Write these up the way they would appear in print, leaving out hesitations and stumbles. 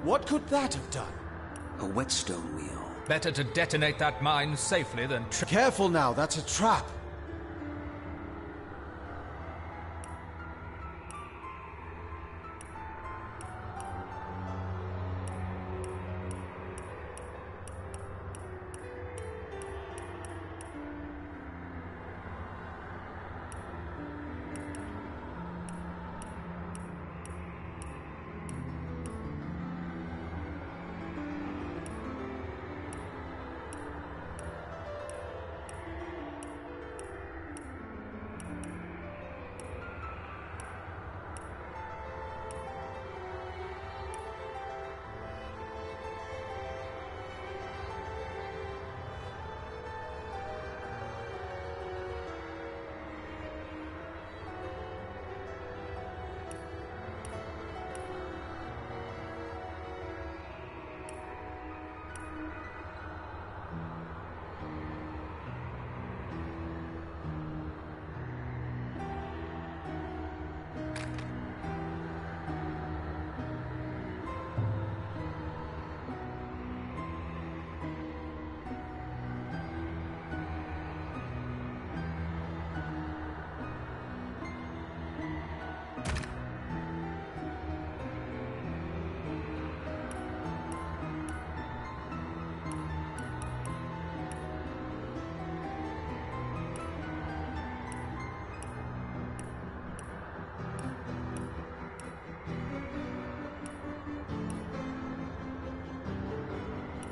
What could that have done? A whetstone wheel. Better to detonate that mine safely than... Careful now, that's a trap.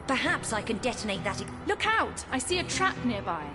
Perhaps I can detonate that. Look out! I see a trap nearby.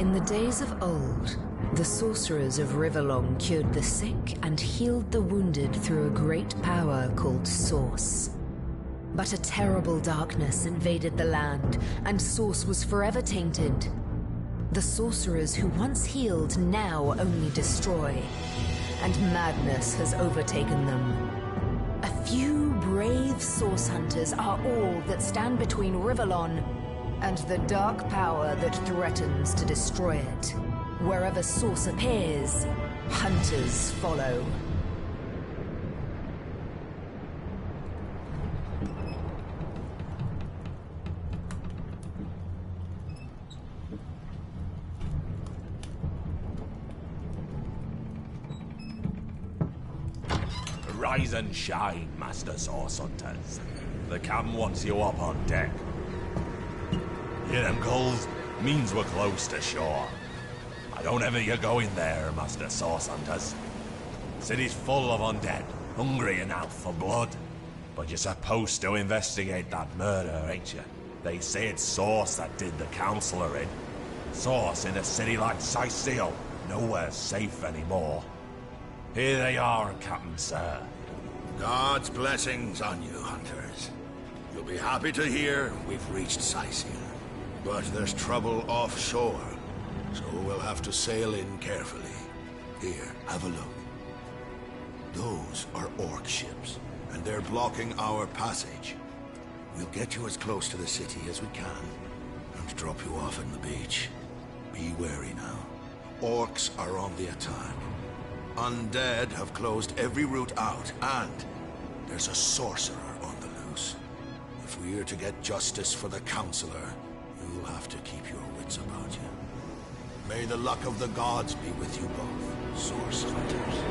In the days of old, The sorcerers of Riverlong cured the sick and healed the wounded through a great power called Source. But a terrible darkness invaded the land, and Source was forever tainted. The sorcerers who once healed now only destroy, and madness has overtaken them. A few brave Source hunters are all that stand between Riverlon and the dark power that threatens to destroy it. Wherever Source appears, hunters follow. Rise and shine, Master Source Hunters. The captain wants you up on deck. Hear them gulls? Means we're close to shore. I don't ever you go in there, Master Source Hunters. City's full of undead, hungry enough for blood. But you're supposed to investigate that murder, ain't you? They say it's Source that did the Counselor in. Source in a city like Sicil, nowhere safe anymore. Here they are, Captain Sir. God's blessings on you, hunters. You'll be happy to hear we've reached Sicil. But there's trouble offshore, so we'll have to sail in carefully. Here, have a look. Those are orc ships, and they're blocking our passage. We'll get you as close to the city as we can, and drop you off on the beach. Be wary now. Orcs are on the attack. Undead have closed every route out, and there's a sorcerer on the loose. If we're to get justice for the Counselor, you'll have to keep your wits about you. May the luck of the gods be with you both, Source Hunters.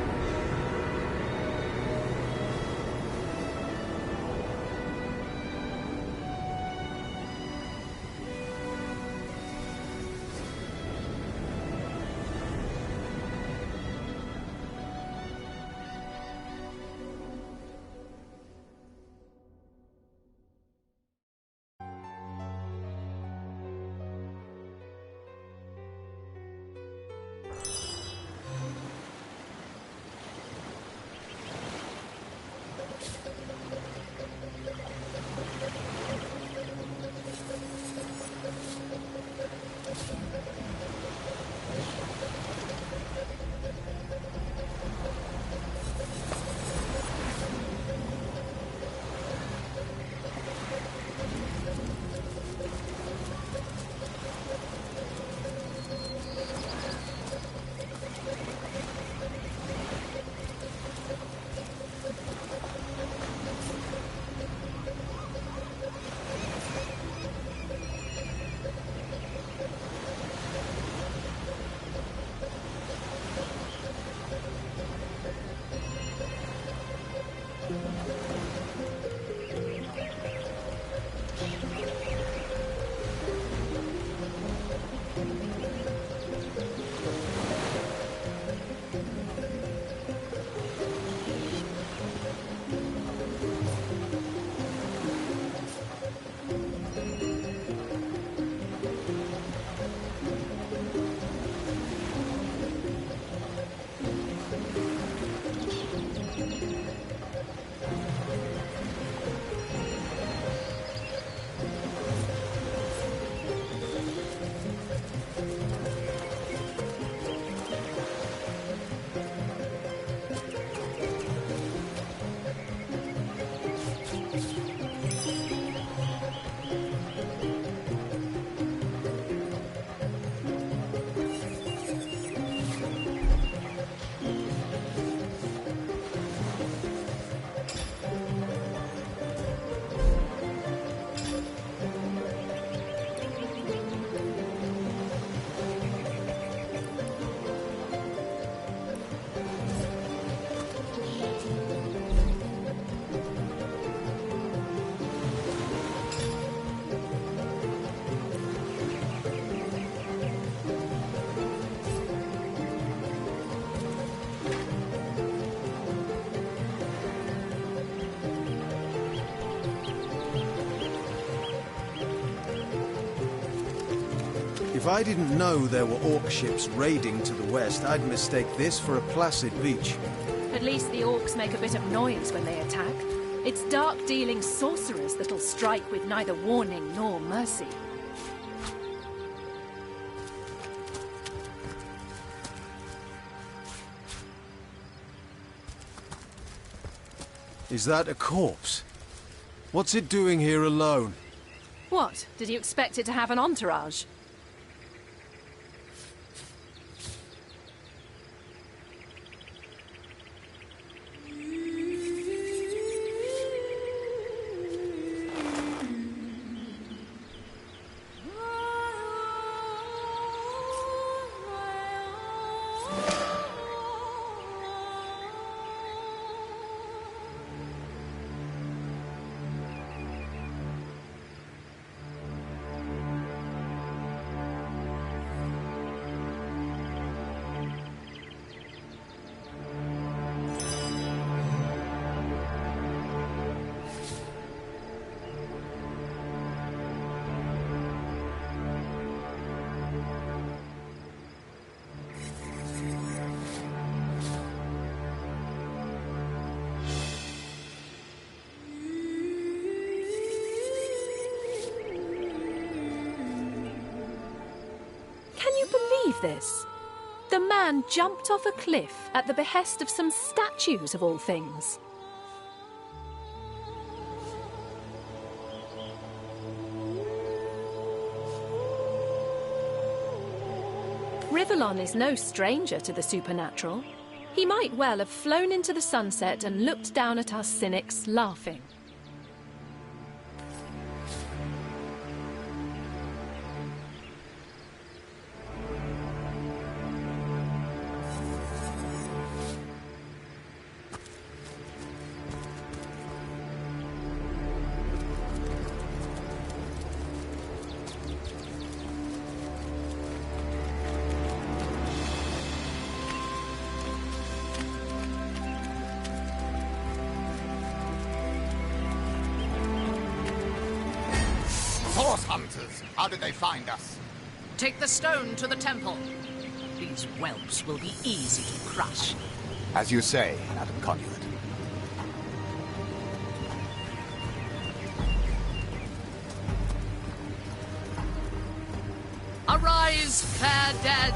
I didn't know there were orc ships raiding to the west, I'd mistake this for a placid beach. At least the orcs make a bit of noise when they attack. It's dark-dealing sorcerers that'll strike with neither warning nor mercy. Is that a corpse? What's it doing here alone? What? Did you expect it to have an entourage? This. The man jumped off a cliff at the behest of some statues, of all things. Rivellon is no stranger to the supernatural. He might well have flown into the sunset and looked down at us cynics, laughing. Horse hunters! How did they find us? Take the stone to the temple. These whelps will be easy to crush. As you say, Madam Conduit. Arise, fair dead!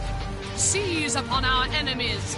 Seize upon our enemies!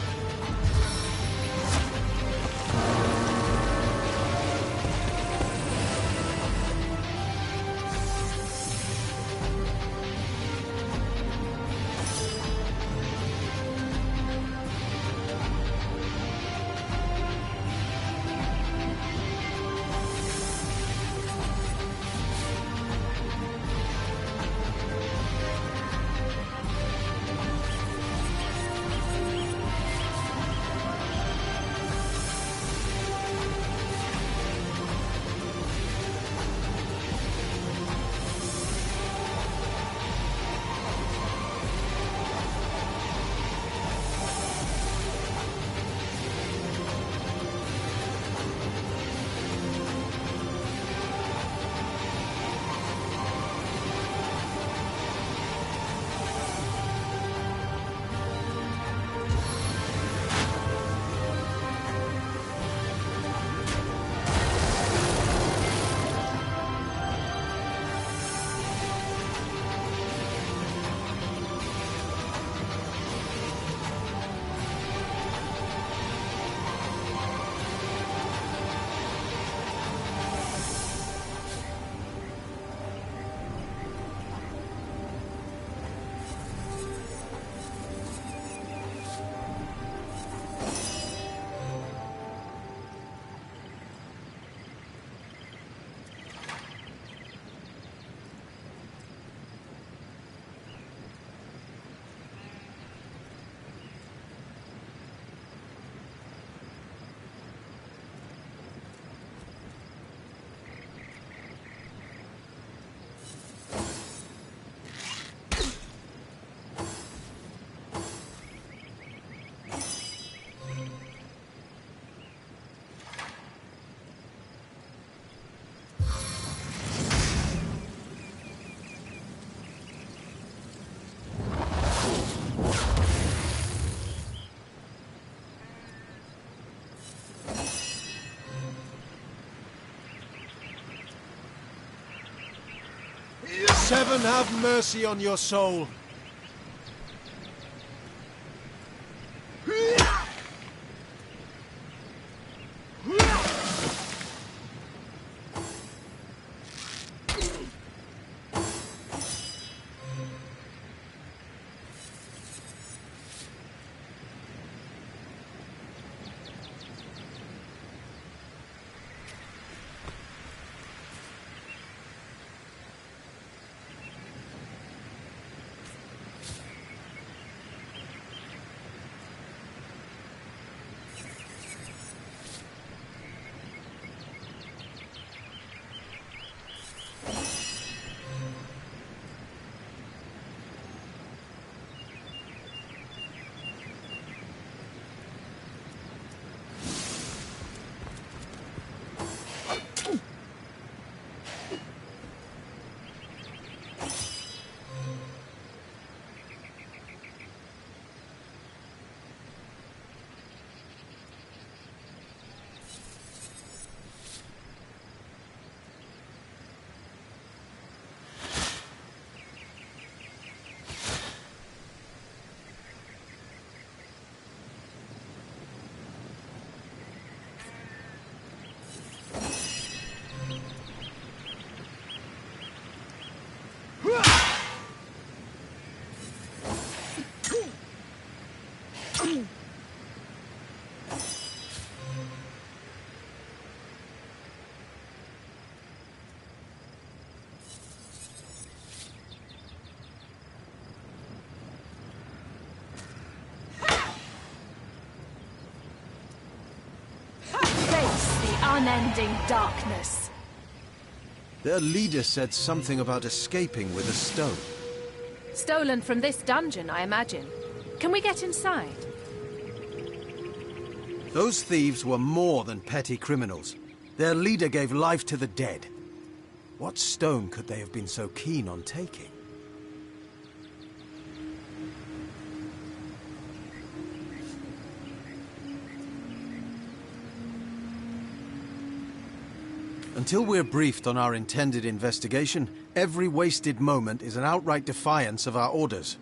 Seven have mercy on your soul. Unending darkness. Their leader said something about escaping with a stone. Stolen from this dungeon, I imagine. Can we get inside? Those thieves were more than petty criminals. Their leader gave life to the dead. What stone could they have been so keen on taking? Until we're briefed on our intended investigation, every wasted moment is an outright defiance of our orders.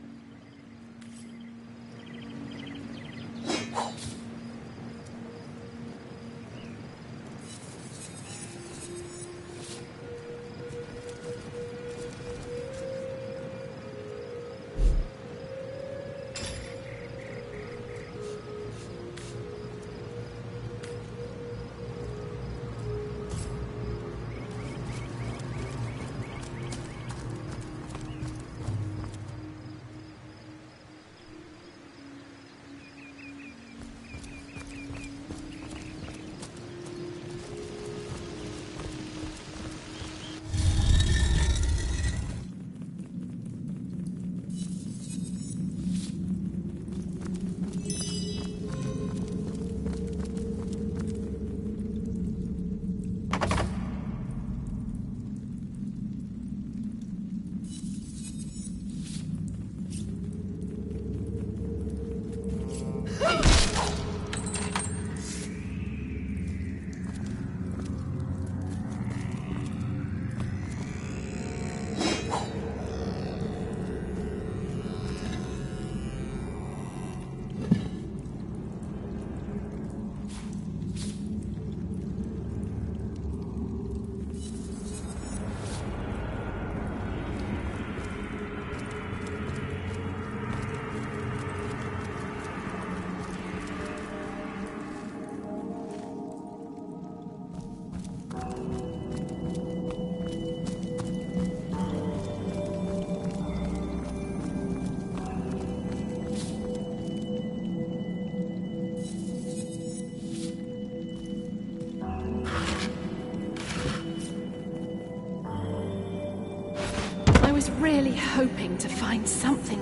Really hoping to find something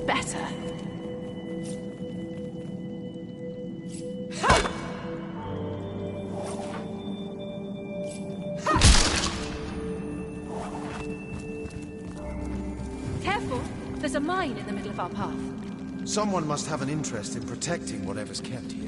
better. Careful! There's a mine in the middle of our path. Someone must have an interest in protecting whatever's kept here.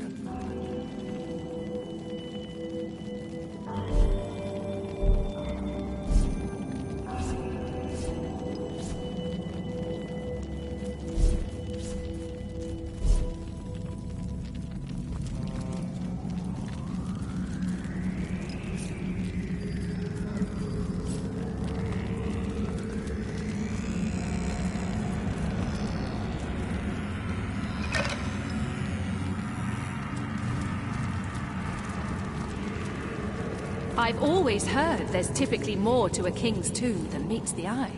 I've always heard there's typically more to a king's tomb than meets the eye.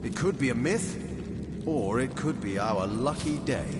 It could be a myth, or it could be our lucky day.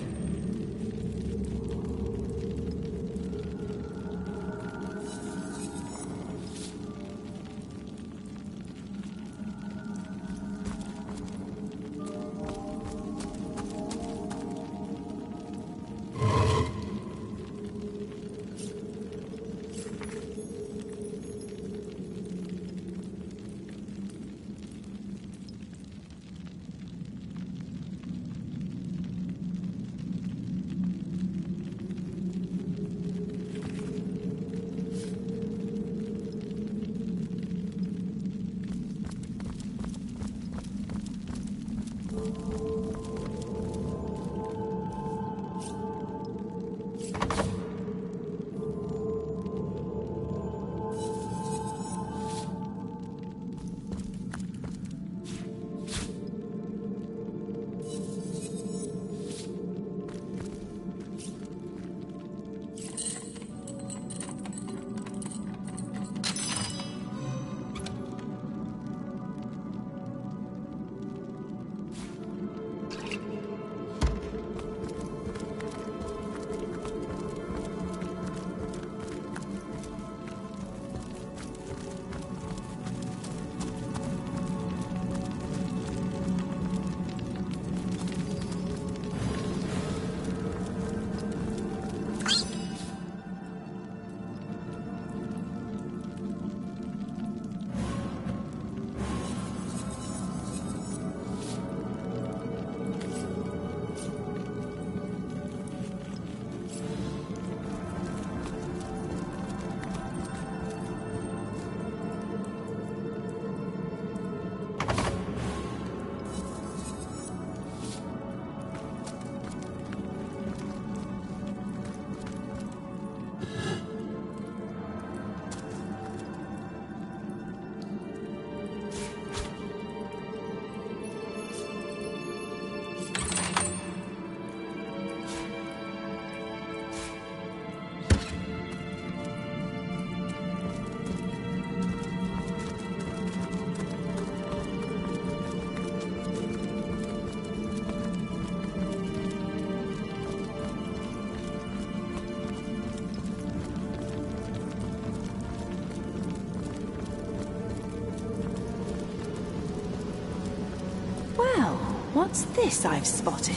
What's this I've spotted?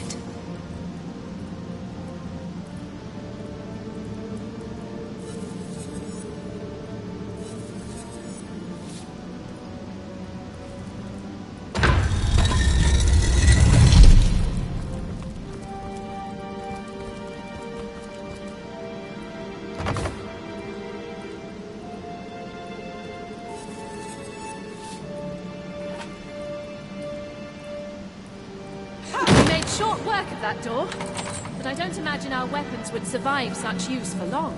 Short work of that door, but I don't imagine our weapons would survive such use for long.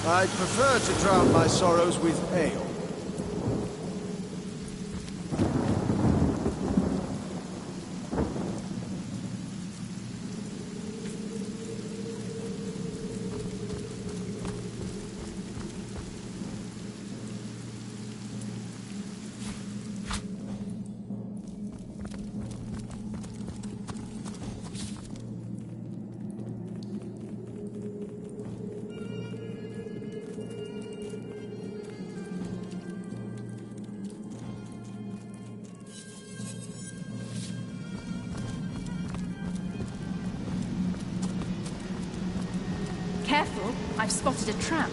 I'd prefer to drown my sorrows with ale. I've spotted a trap.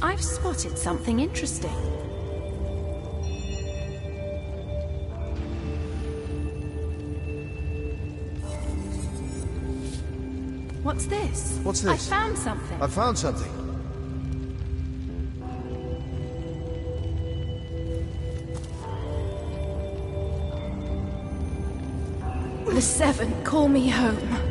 I've spotted something interesting. What's this? What's this? I found something. I found something. The Seven call me home.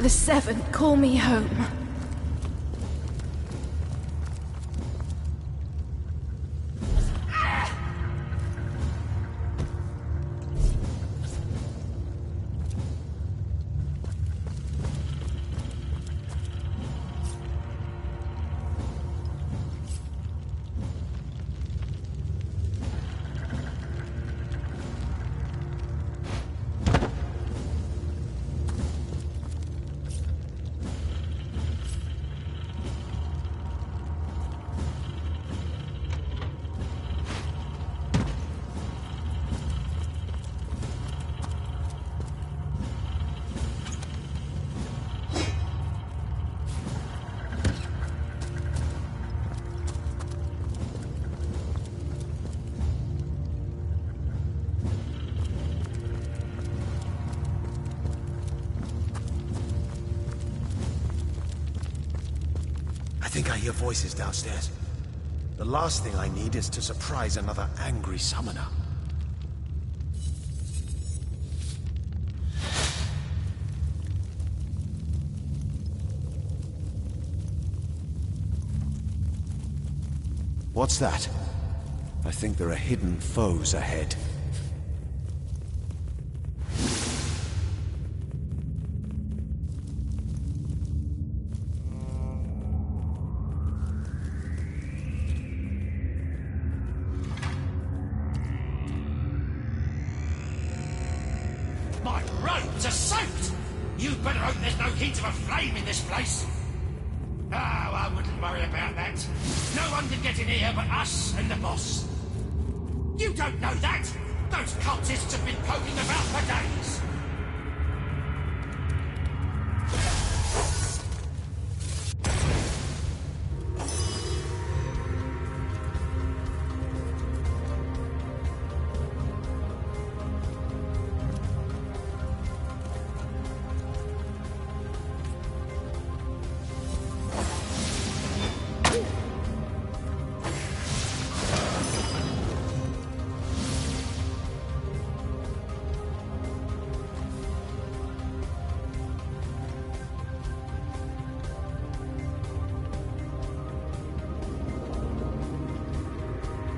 the Seven call me home. I think I hear voices downstairs. The last thing I need is to surprise another angry summoner. What's that? I think there are hidden foes ahead. My robes are soaked! You better hope there's no hint of a flame in this place. Oh, I wouldn't worry about that. No one can get in here but us and the boss. You don't know that! Those cultists have been poking about for days!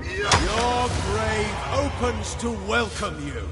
Your grave opens to welcome you.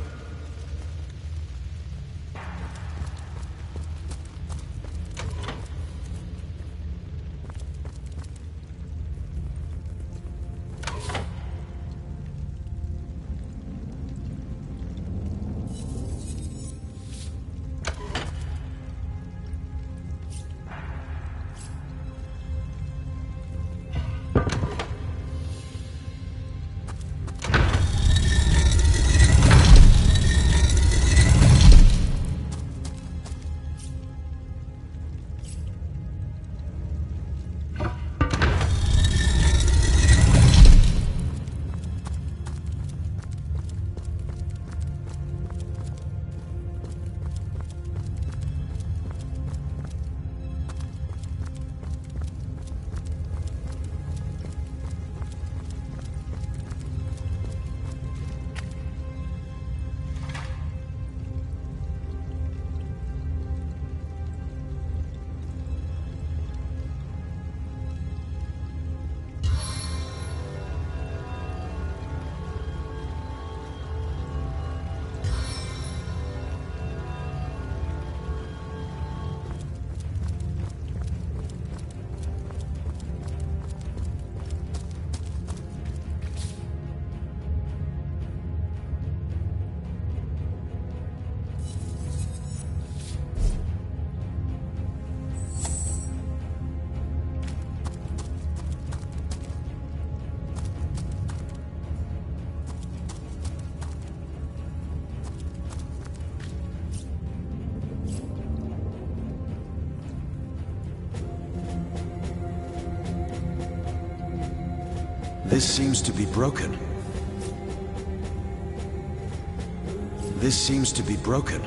This seems to be broken. This seems to be broken.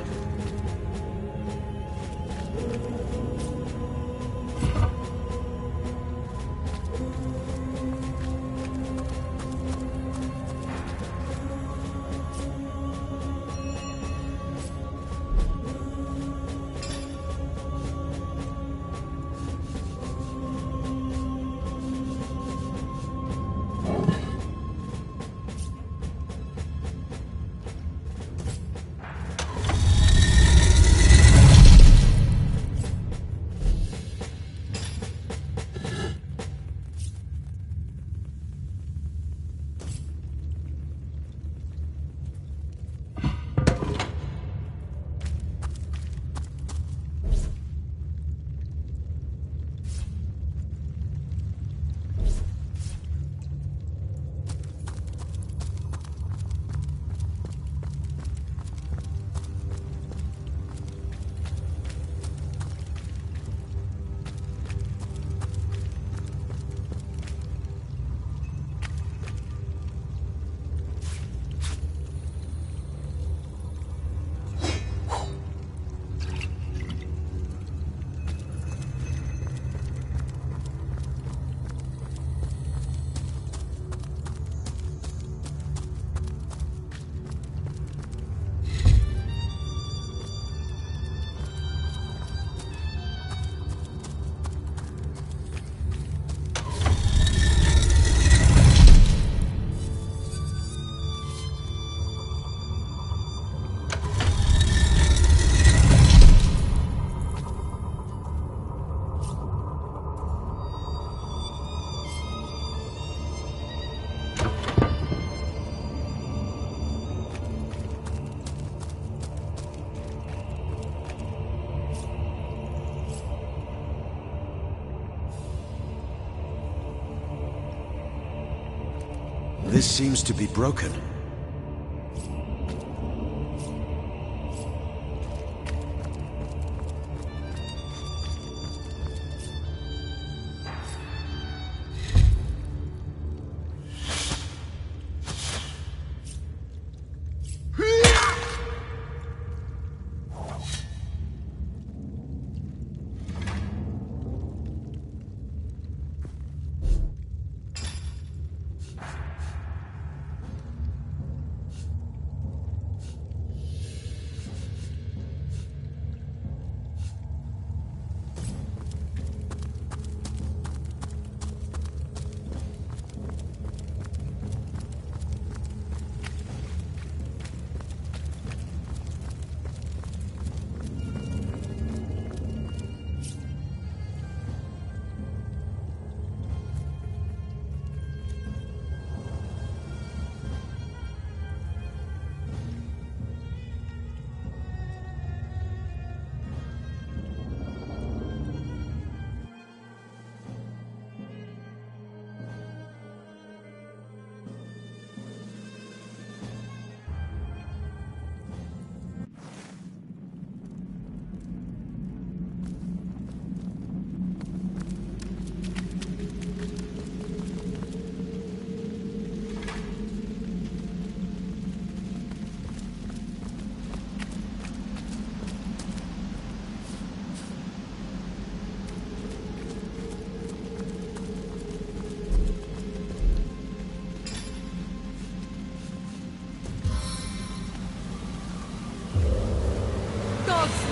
This seems to be broken.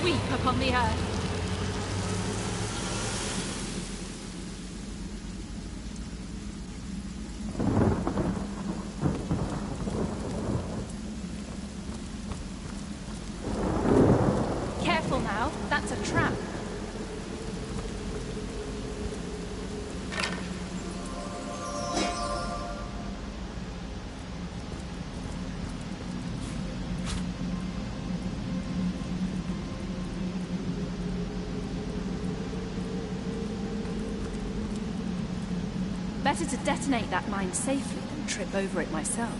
Sweep upon the earth. Careful now, that's a trap. Better to detonate that mine safely than trip over it myself.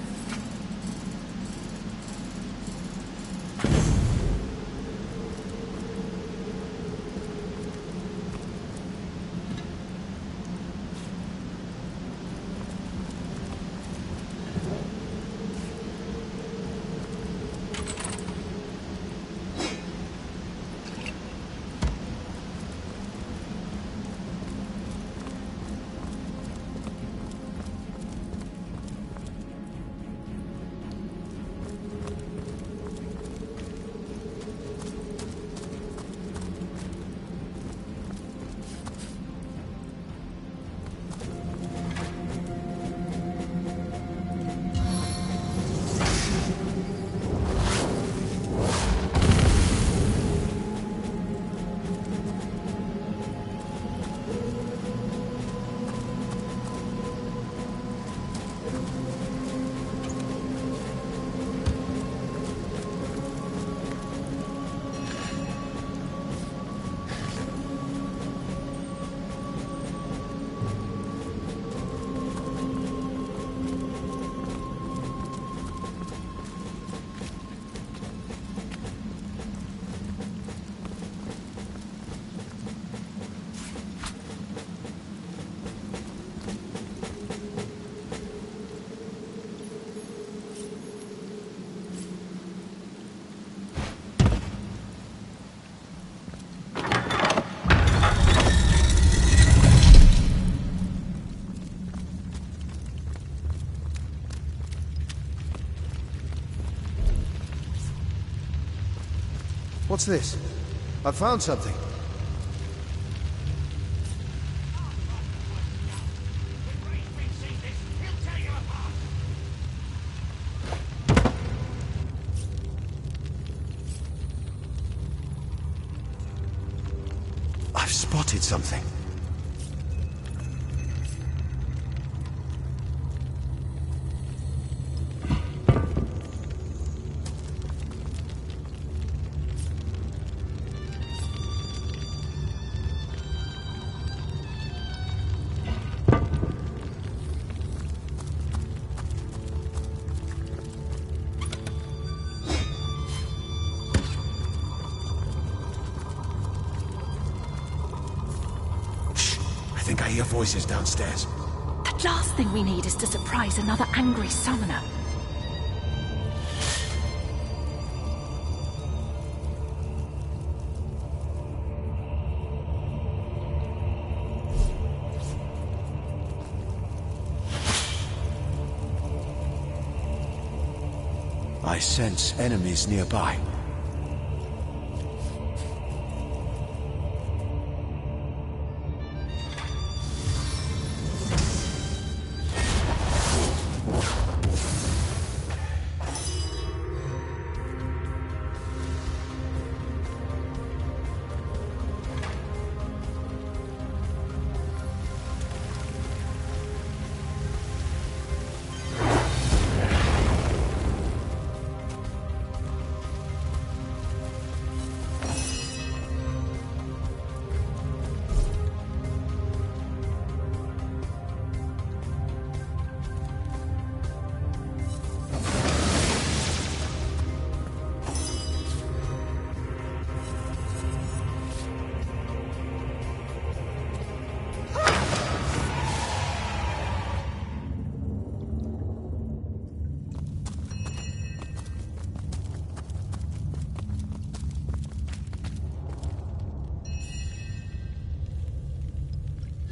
What's this? I've found something. I've spotted something. think I hear voices downstairs. The last thing we need is to surprise another angry summoner. I sense enemies nearby.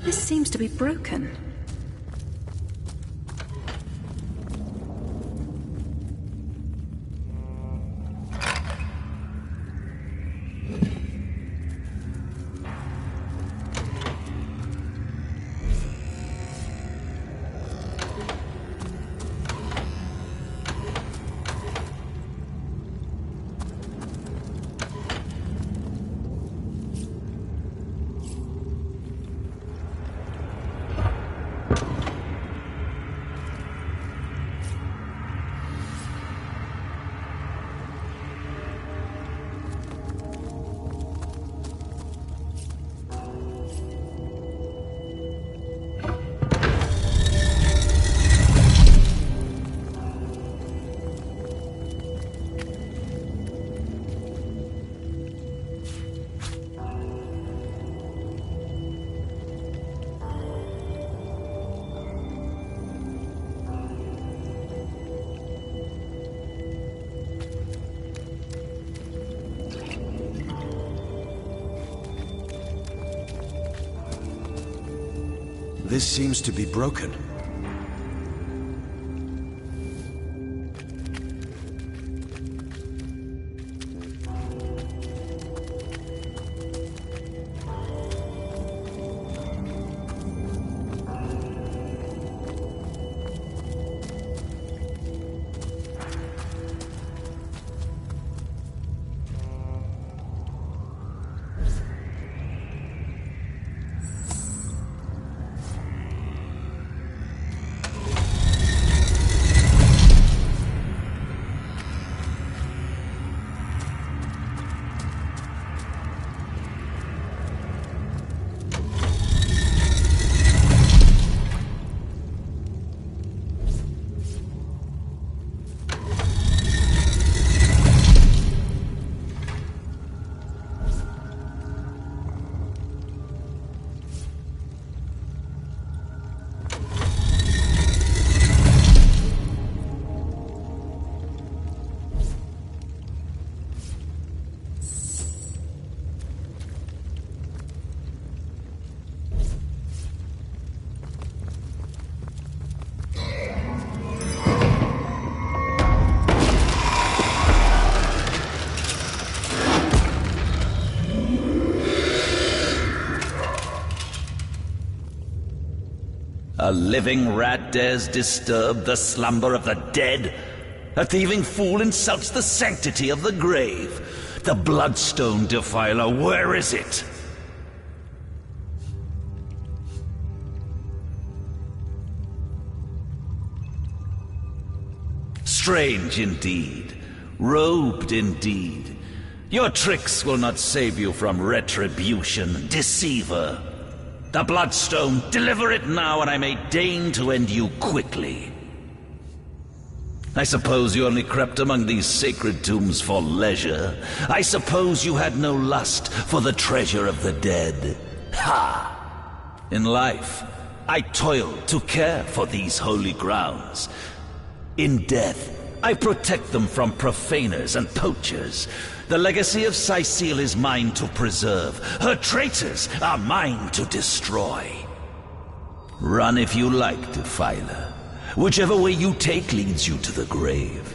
This seems to be broken. This seems to be broken. A living rat dares disturb the slumber of the dead? A thieving fool insults the sanctity of the grave. The bloodstone defiler, where is it? Strange indeed. Robed indeed. Your tricks will not save you from retribution, deceiver. The bloodstone, deliver it now, and I may deign to end you quickly. I suppose you only crept among these sacred tombs for leisure. I suppose you had no lust for the treasure of the dead. Ha! In life, I toil to care for these holy grounds. In death, I protect them from profaners and poachers. The legacy of Cecile is mine to preserve. Her traitors are mine to destroy. Run if you like, Defiler. Whichever way you take leads you to the grave.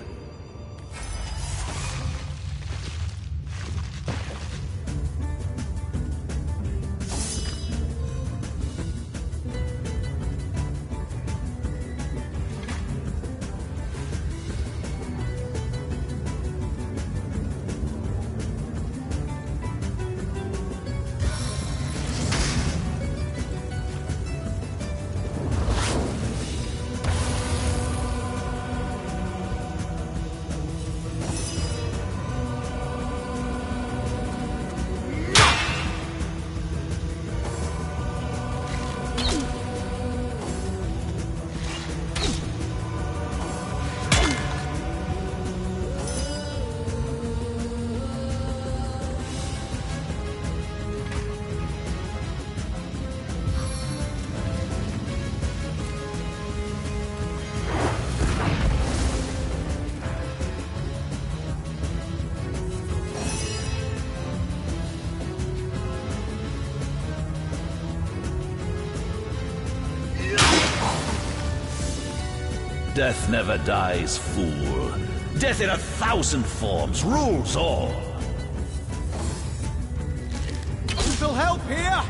Death never dies, fool. Death in 1,000 forms rules all. Still help here?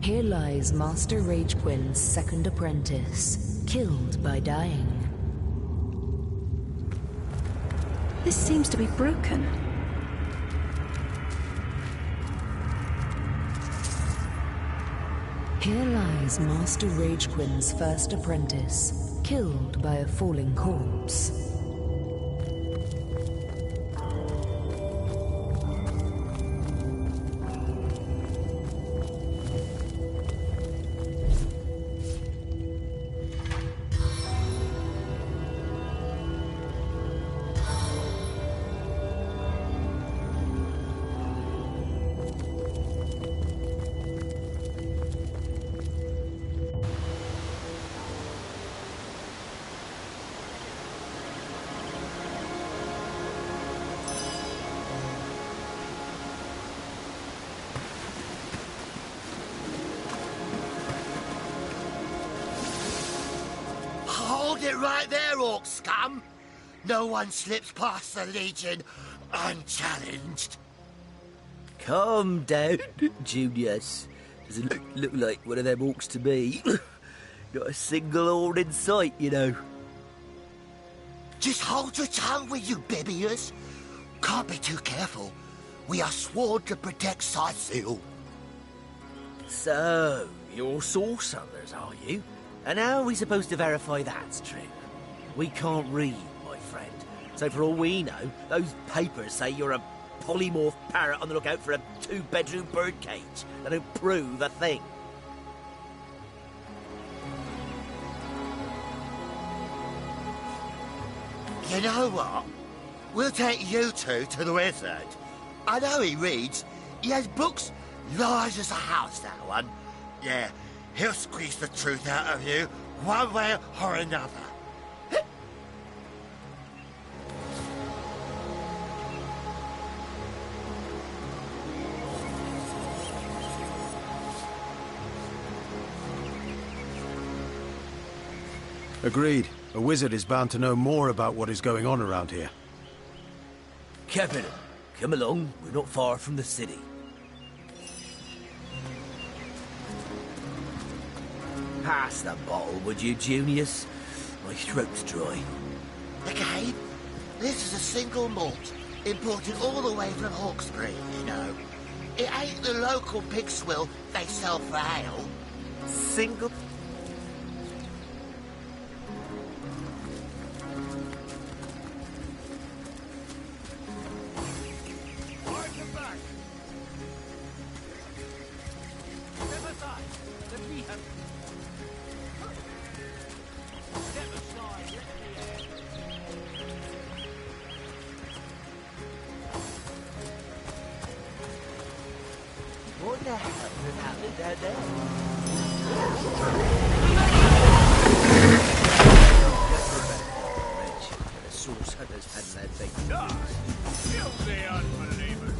Here lies Master Ragequin's second apprentice, killed by dying. This seems to be broken. Here lies Master Ragequin's first apprentice, killed by a falling corpse. Hold it right there, orc scum! No one slips past the Legion unchallenged. Calm down, Junius. Doesn't look like one of them orcs to me. Not a single horn in sight, you know. Just hold your tongue, will you, Bibius? Can't be too careful. We are sworn to protect Scythiel. So, you're source hunters, are you? And how are we supposed to verify that's true? We can't read, my friend. So for all we know, those papers say you're a polymorph parrot on the lookout for a 2-bedroom birdcage. They don't prove a thing. You know what? We'll take you two to the wizard. I know he reads. He has books large as a house, that one. Yeah, he'll squeeze the truth out of you, one way or another. Agreed. A wizard is bound to know more about what is going on around here. Captain, come along. We're not far from the city. Pass the bottle, would you, Junius? My throat's dry. Okay, this is a single malt, imported all the way from Hawkesbury, you know. It ain't the local pig swill they sell for ale. Single... What the hell is happening down there? The source hunters had their thing. Filthy unbelievers!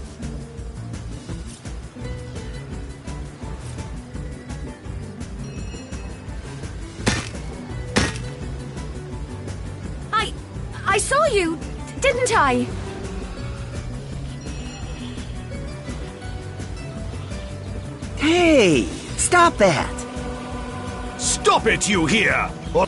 I saw you, didn't I? Hey! Stop that! Stop it, you hear? Or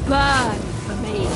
Burn for me.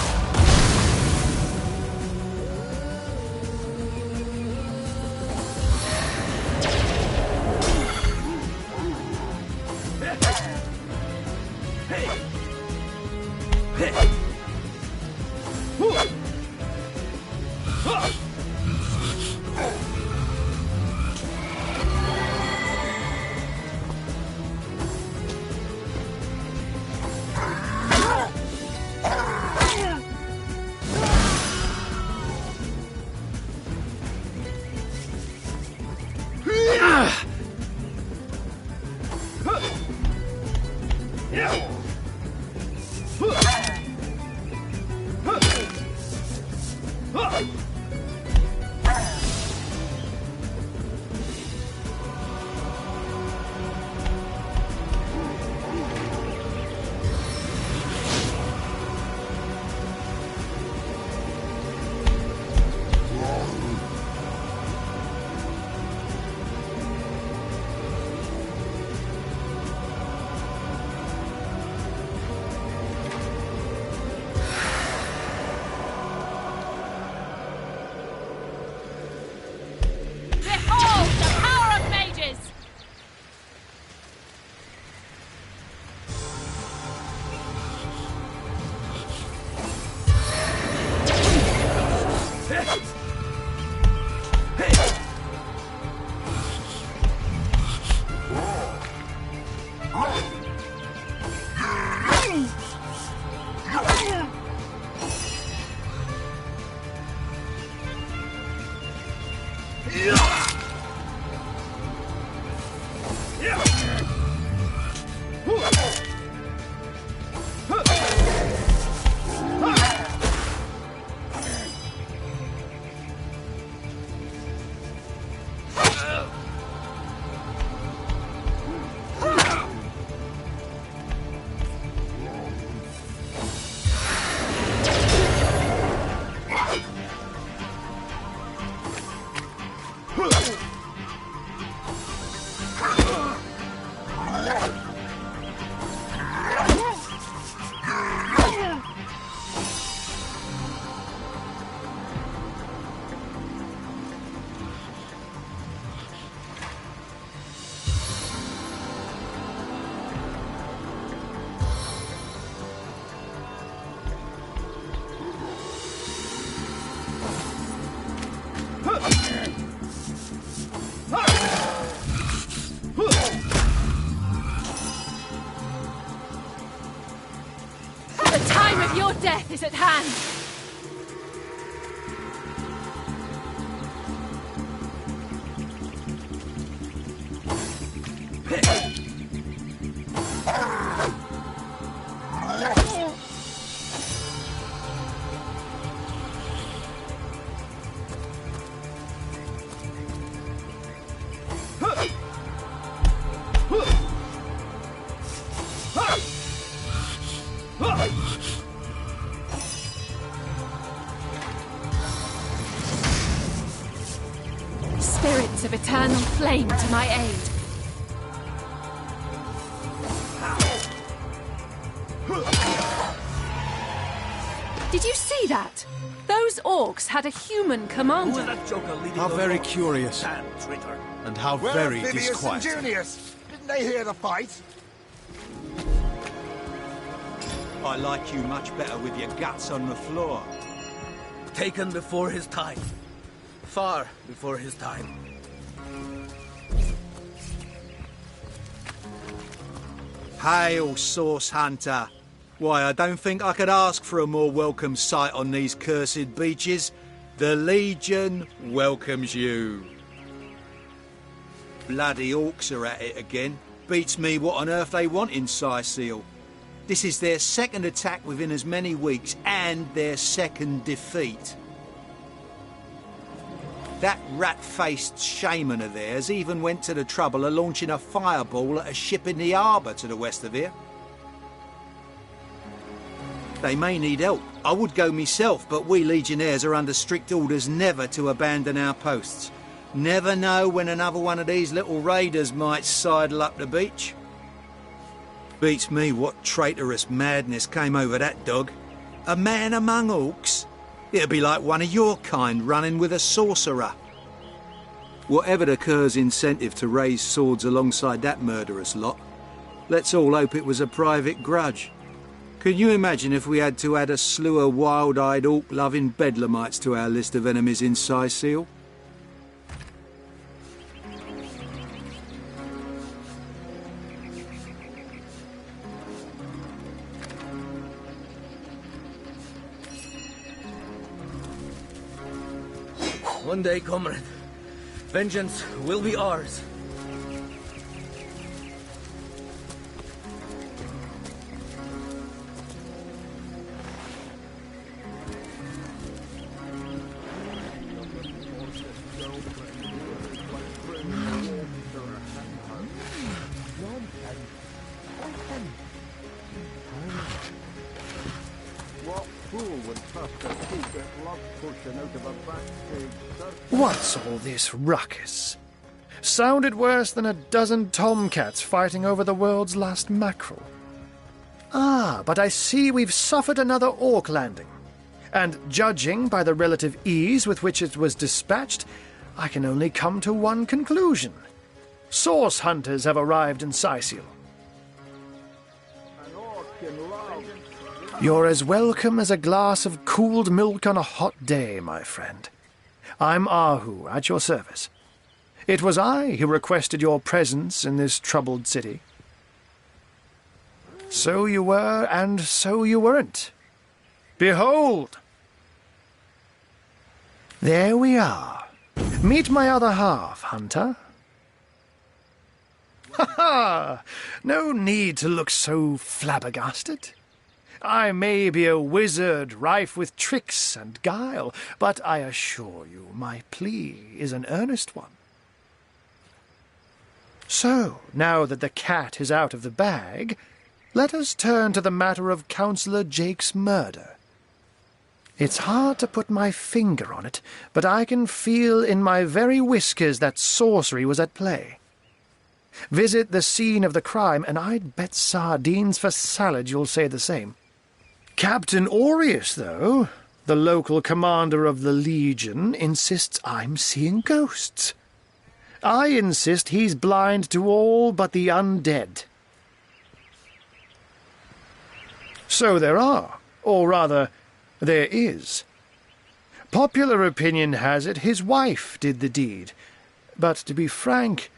Your death is at hand! Spirits of eternal flame to my aid. Did you see that? Those orcs had a human commander. How very curious. And how very disquieting. Junius, didn't they hear the fight? I like you much better with your guts on the floor. Taken before his time. Far before his time. Hail, Source Hunter. Why, I don't think I could ask for a more welcome sight on these cursed beaches. The Legion welcomes you. Bloody orcs are at it again. Beats me what on earth they want in Sicil. This is their second attack within as many weeks, and their second defeat. That rat-faced shaman of theirs even went to the trouble of launching a fireball at a ship in the harbour to the west of here. They may need help. I would go myself, but we legionnaires are under strict orders never to abandon our posts. Never know when another one of these little raiders might sidle up the beach. Beats me what traitorous madness came over that dog. A man among orcs? It'd be like one of your kind running with a sorcerer. Whatever the Cur's incentive to raise swords alongside that murderous lot, let's all hope it was a private grudge. Can you imagine if we had to add a slew of wild-eyed orc-loving bedlamites to our list of enemies in Sicil? One day, comrade, vengeance will be ours. What's all this ruckus? Sounded worse than a dozen tomcats fighting over the world's last mackerel. Ah, but I see we've suffered another orc landing. And judging by the relative ease with which it was dispatched, I can only come to one conclusion. Source hunters have arrived in Sicil. You're as welcome as a glass of cooled milk on a hot day, my friend. I'm Ahu, at your service. It was I who requested your presence in this troubled city. So you were, and so you weren't. Behold! There we are. Meet my other half, Hunter. Ha ha! No need to look so flabbergasted. I may be a wizard rife with tricks and guile, but I assure you my plea is an earnest one. So, now that the cat is out of the bag, let us turn to the matter of Councillor Jake's murder. It's hard to put my finger on it, but I can feel in my very whiskers that sorcery was at play. Visit the scene of the crime, and I'd bet sardines for salad you'll say the same. Captain Aureus, though, the local commander of the Legion, insists I'm seeing ghosts. I insist he's blind to all but the undead. So there are, or rather, there is. Popular opinion has it his wife did the deed, but to be frank,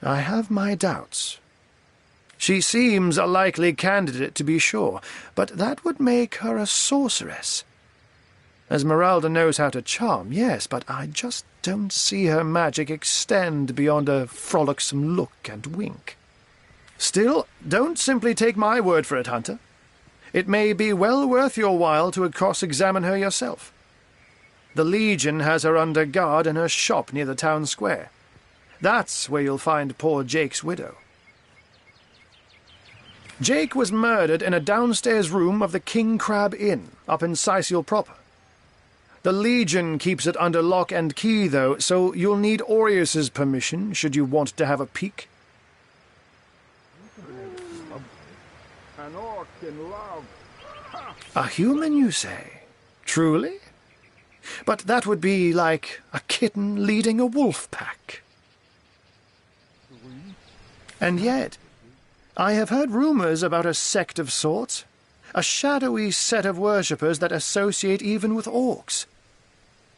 I have my doubts. She seems a likely candidate, to be sure, but that would make her a sorceress. Esmeralda knows how to charm, yes, but I just don't see her magic extend beyond a frolicsome look and wink. Still, don't simply take my word for it, Hunter. It may be well worth your while to cross-examine her yourself. The Legion has her under guard in her shop near the town square. That's where you'll find poor Jake's widow. Jake was murdered in a downstairs room of the King Crab Inn, up in Sicil proper. The Legion keeps it under lock and key, though, so you'll need Aureus's permission should you want to have a peek. An orc in love. A human, you say? Truly? But that would be like a kitten leading a wolf pack. And yet, I have heard rumors about a sect of sorts, a shadowy set of worshippers that associate even with orcs.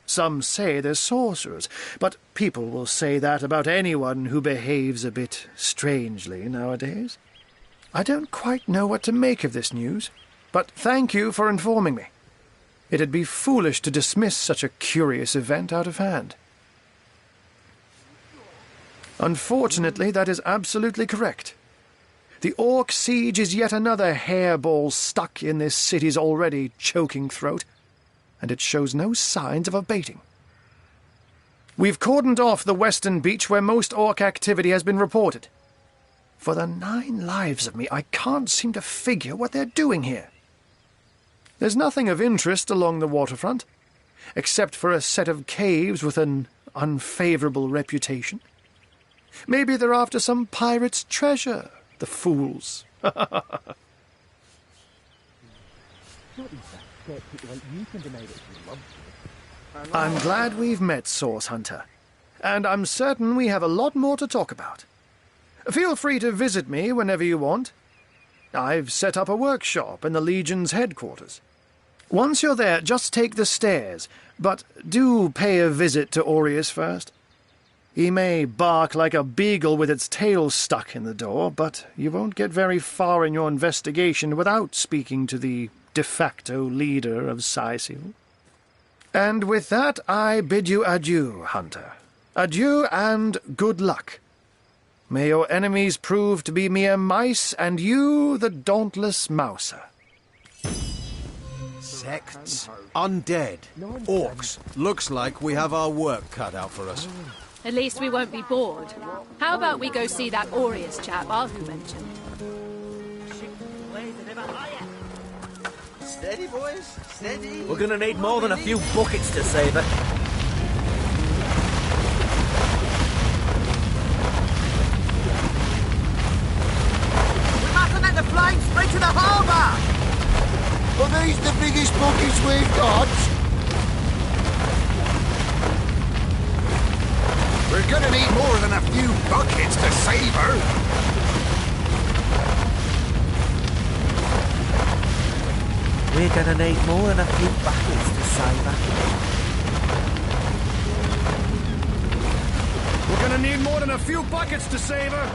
Some say they're sorcerers, but people will say that about anyone who behaves a bit strangely nowadays. I don't quite know what to make of this news, but thank you for informing me. It'd be foolish to dismiss such a curious event out of hand. Unfortunately, that is absolutely correct. The Orc siege is yet another hairball stuck in this city's already choking throat, and it shows no signs of abating. We've cordoned off the western beach where most Orc activity has been reported. For the 9 lives of me, I can't seem to figure what they're doing here. There's nothing of interest along the waterfront, except for a set of caves with an unfavorable reputation. Maybe they're after some pirate's treasure, the fools. I'm glad we've met, Source Hunter, and I'm certain we have a lot more to talk about. Feel free to visit me whenever you want. I've set up a workshop in the Legion's headquarters. Once you're there, just take the stairs, but do pay a visit to Aureus first. He may bark like a beagle with its tail stuck in the door, but you won't get very far in your investigation without speaking to the de facto leader of Sicil. And with that, I bid you adieu, Hunter. Adieu and good luck. May your enemies prove to be mere mice, and you the dauntless mouser. Sects, undead, orcs. Looks like we have our work cut out for us. At least we won't be bored. How about we go see that Aureus chap Arthur mentioned? Steady, boys, steady. We're gonna need more than a few buckets to save her. We mustn't let the flames spread to the harbour! Are these the biggest buckets we've got? We're gonna need more than a few buckets to save her. We're gonna need more than a few buckets to save her. We're gonna need more than a few buckets to save her.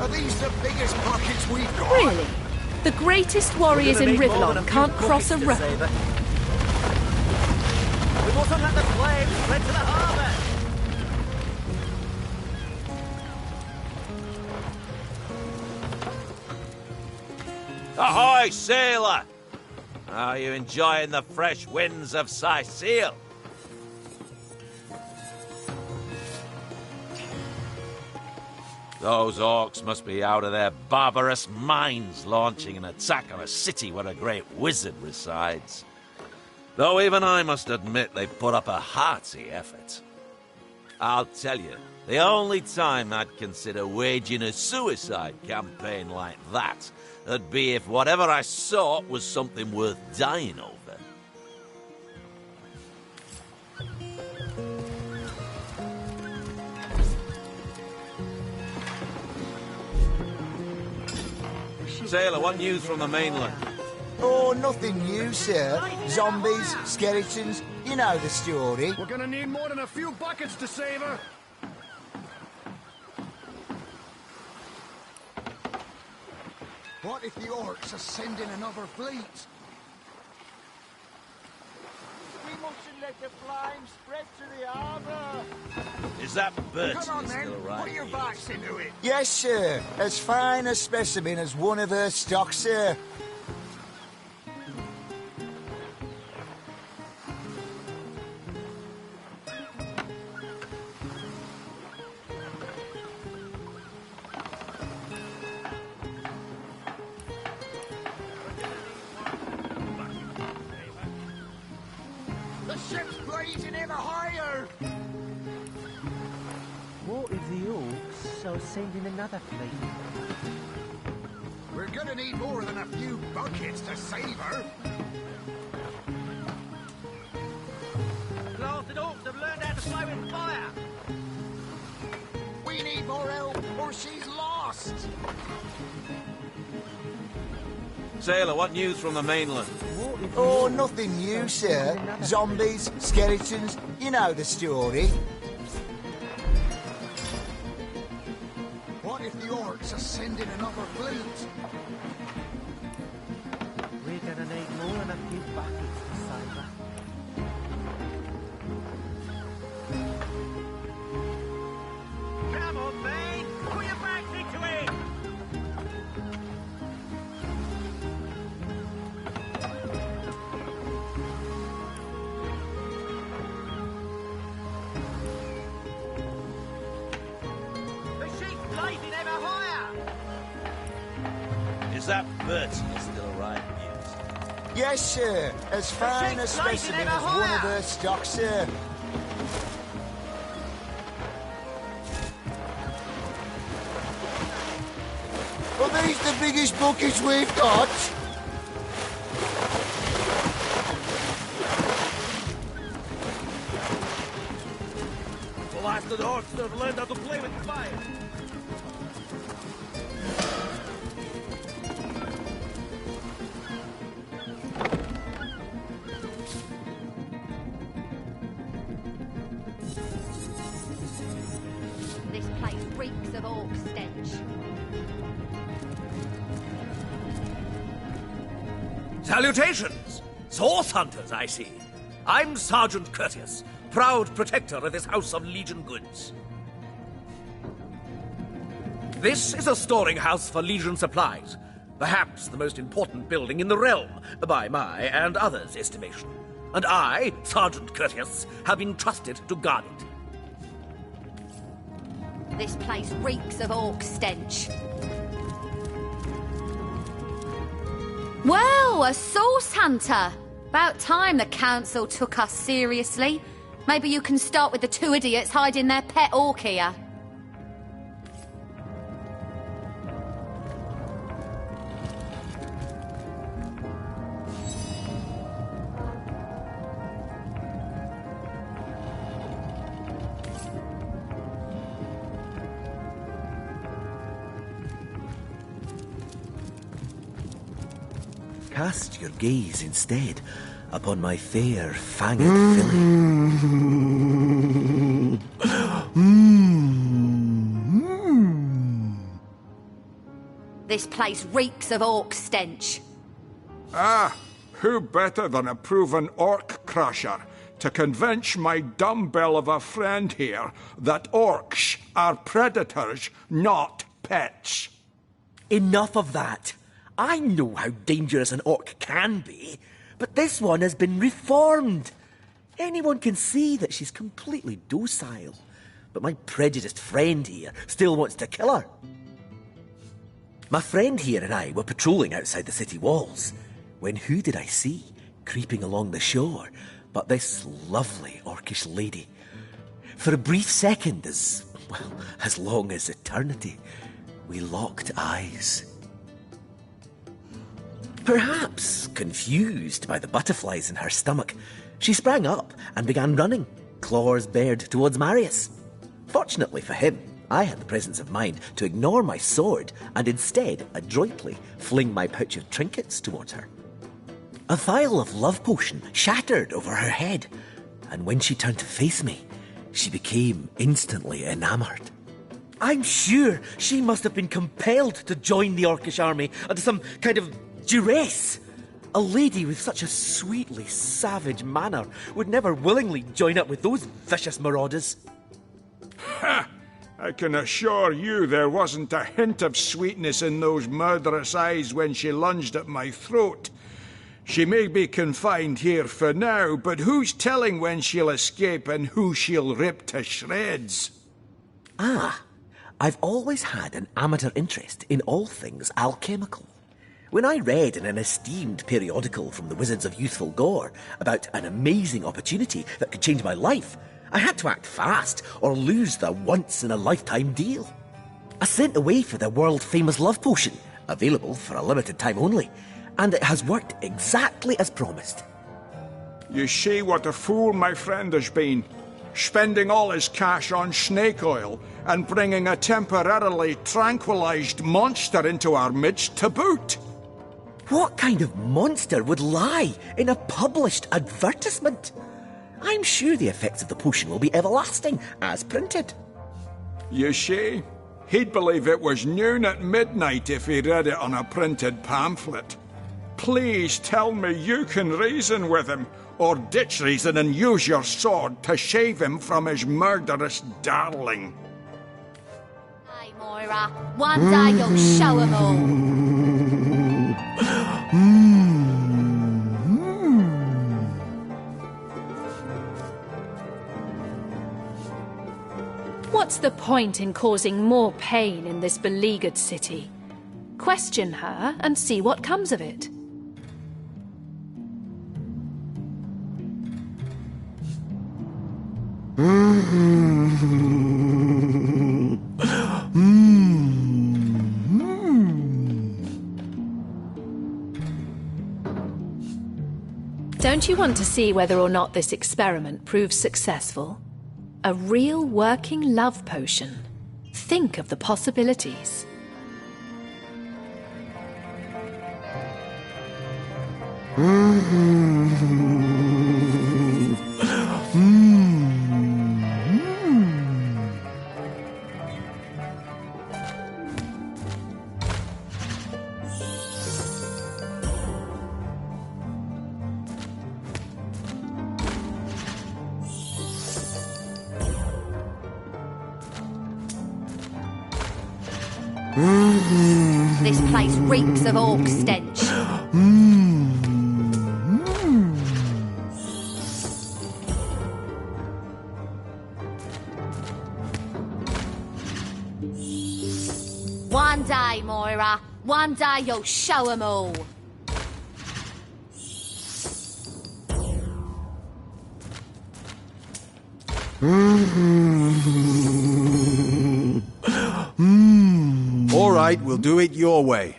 Are these the biggest buckets we've got? Really? The greatest warriors in Rivellon can't cross a road. We mustn't let the flames spread to the harbour. Ahoy, sailor! Are you enjoying the fresh winds of Sicil? Those orcs must be out of their barbarous minds launching an attack on a city where a great wizard resides. Though even I must admit they put up a hearty effort. I'll tell you, the only time I'd consider waging a suicide campaign like that would be if whatever I sought was something worth dying over. Sailor, what news from the mainland? Oh, nothing new, sir. Zombies, skeletons, you know the story. We're gonna need more than a few buckets to save her. What if the orcs are sending another fleet? We mustn't let the flames spread to the harbour. Is that Bertie Come on, then. still right? Put your backs into it. Yes, sir. As fine a specimen as one of her stock, sir. The ship's blazing ever higher. What if the orcs are sending another fleet? We're gonna need more than a few buckets to save her. Blasted orcs have learned how to play with fire. We need more help, or she's lost. Sailor, what news from the mainland? Oh, nothing new, sir. Zombies, skeletons, you know the story. What if the orcs are sending another fleet? We're gonna need more than a few buckets to save her. Come on, mate! Put your backs into it! The ship's blazing ever higher! Is that Bertie still right? Yes, sir. As fine a specimen as one of her stock, sir. Are these the biggest buckets we've got? The last of the orcs have learned how to play with fire. This place reeks of orc stench. Salutations! Source hunters, I see. I'm Sergeant Curtius, proud protector of this house of Legion goods. This is a storing house for Legion supplies, perhaps the most important building in the realm, by my and others' estimation. And I, Sergeant Curtius, have been trusted to guard it. This place reeks of orc stench. Well, a source hunter. About time the council took us seriously. Maybe you can start with the two idiots hiding their pet orc here. Cast your gaze instead upon my fair, fanged filly. This place reeks of orc stench. Ah, who better than a proven orc crusher to convince my dumbbell of a friend here that orcs are predators, not pets? Enough of that. I know how dangerous an orc can be, but this one has been reformed. Anyone can see that she's completely docile, but my prejudiced friend here still wants to kill her. My friend here and I were patrolling outside the city walls, when who did I see creeping along the shore but this lovely orcish lady? For a brief second, as long as eternity, we locked eyes. Perhaps confused by the butterflies in her stomach, she sprang up and began running, claws bared towards Marius. Fortunately for him, I had the presence of mind to ignore my sword and instead adroitly fling my pouch of trinkets towards her. A vial of love potion shattered over her head, and when she turned to face me, she became instantly enamored. I'm sure she must have been compelled to join the Orcish army under some kind of duress. A lady with such a sweetly savage manner would never willingly join up with those vicious marauders. Ha! I can assure you there wasn't a hint of sweetness in those murderous eyes when she lunged at my throat. She may be confined here for now, but who's telling when she'll escape and who she'll rip to shreds? Ah, I've always had an amateur interest in all things alchemical. When I read in an esteemed periodical from the Wizards of Youthful Gore about an amazing opportunity that could change my life, I had to act fast or lose the once-in-a-lifetime deal. I sent away for the world-famous love potion, available for a limited time only, and it has worked exactly as promised. You see what a fool my friend has been, spending all his cash on snake oil and bringing a temporarily tranquilized monster into our midst to boot. What kind of monster would lie in a published advertisement? I'm sure the effects of the potion will be everlasting, as printed. You see, he'd believe it was noon at midnight if he read it on a printed pamphlet. Please tell me you can reason with him, or ditch reason and use your sword to shave him from his murderous darling. Hey, Moira, one day you'll show 'em all. What's the point in causing more pain in this beleaguered city? Question her and see what comes of it. Don't you want to see whether or not this experiment proves successful? A real working love potion. Think of the possibilities. This place reeks of orc stench. One day, Moira. One day you'll show 'em all. All right, we'll do it your way.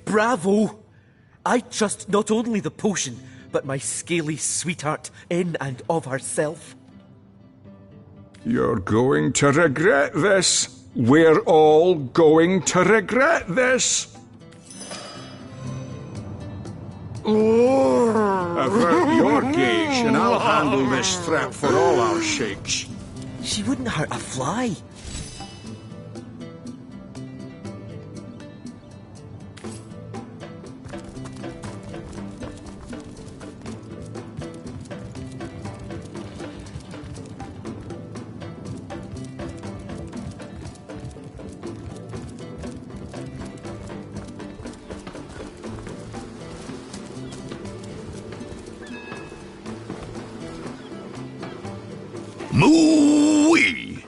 Bravo! I trust not only the potion, but my scaly sweetheart in and of herself. You're going to regret this. We're all going to regret this. Avert your gaze and I'll handle this threat for all our sakes. She wouldn't hurt a fly. Moo-wee!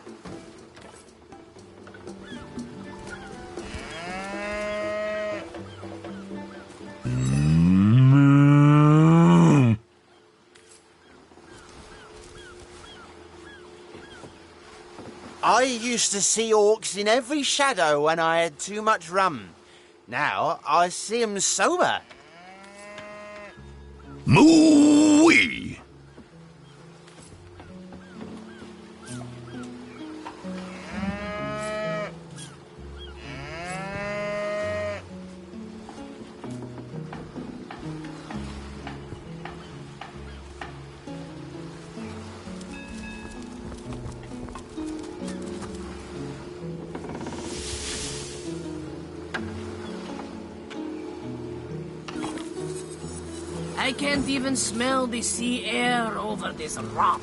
I used to see orcs in every shadow when I had too much rum. Now I see 'em sober. Moo-wee! I can't even smell the sea air over this rot.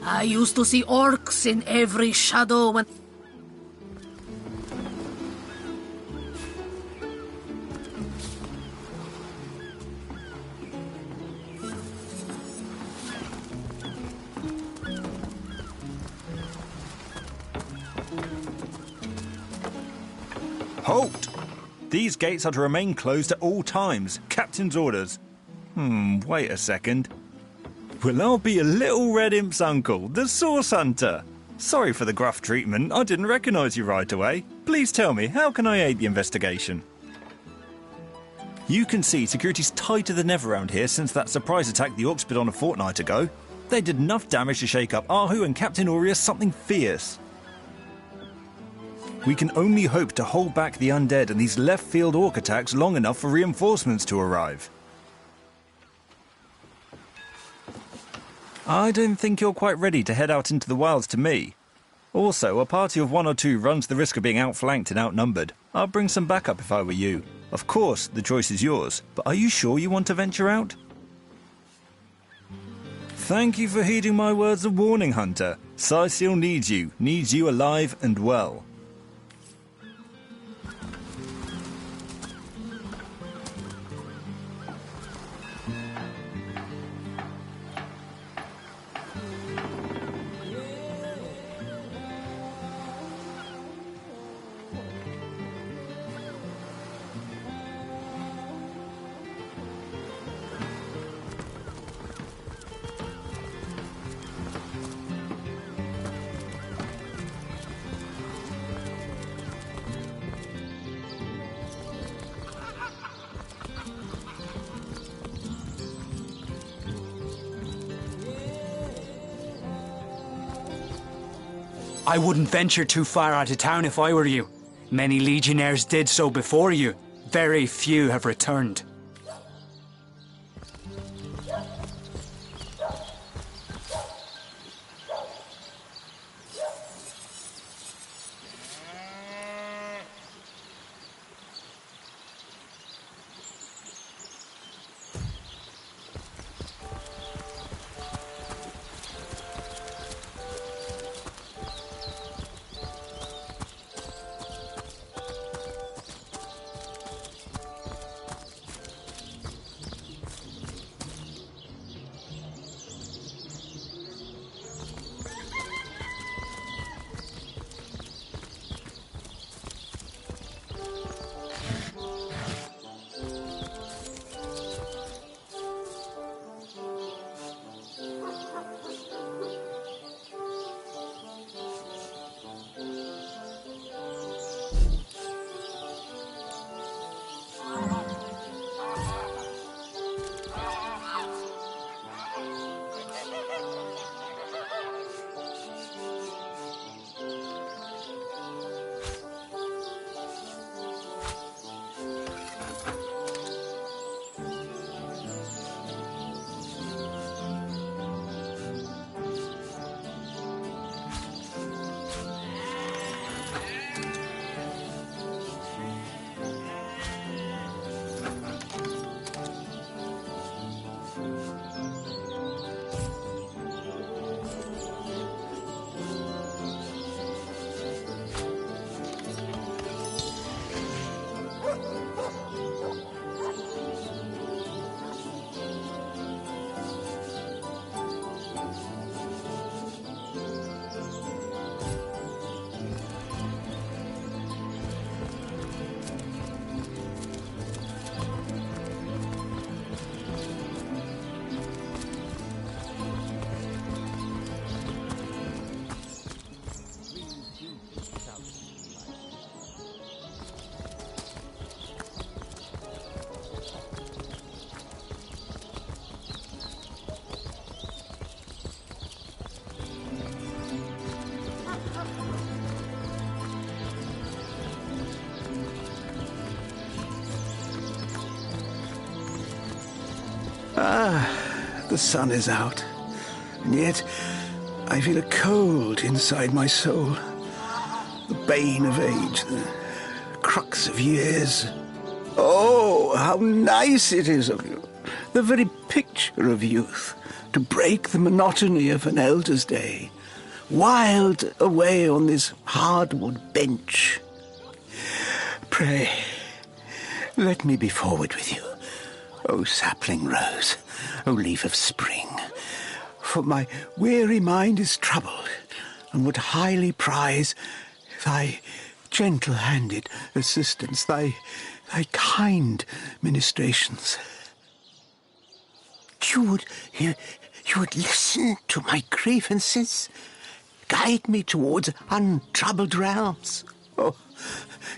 I used to see orcs in every shadow when... Halt! These gates are to remain closed at all times. Captain's orders. Wait a second. Well, I'll be a little red imp's uncle, the Source Hunter. Sorry for the gruff treatment. I didn't recognise you right away. Please tell me, how can I aid the investigation? You can see security's tighter than ever around here since that surprise attack the orcs put on a fortnight ago. They did enough damage to shake up Ahu and Captain Aureus something fierce. We can only hope to hold back the undead and these left-field orc attacks long enough for reinforcements to arrive. I don't think you're quite ready to head out into the wilds to me. Also, a party of 1 or 2 runs the risk of being outflanked and outnumbered. I'd bring some backup if I were you. Of course, the choice is yours, but are you sure you want to venture out? Thank you for heeding my words of warning, Hunter. Scythiel needs you alive and well. I wouldn't venture too far out of town if I were you. Many legionnaires did so before you. Very few have returned. The sun is out, and yet I feel a cold inside my soul. The bane of age, the crux of years. Oh, Oh, how nice it is of you. The very picture of youth, to break the monotony of an elder's day. Wild away on this hardwood bench. Pray, let me be forward with you. O sapling rose, O leaf of spring, for my weary mind is troubled, and would highly prize thy gentle-handed assistance, thy kind ministrations. You would listen to my grievances, guide me towards untroubled realms. Oh,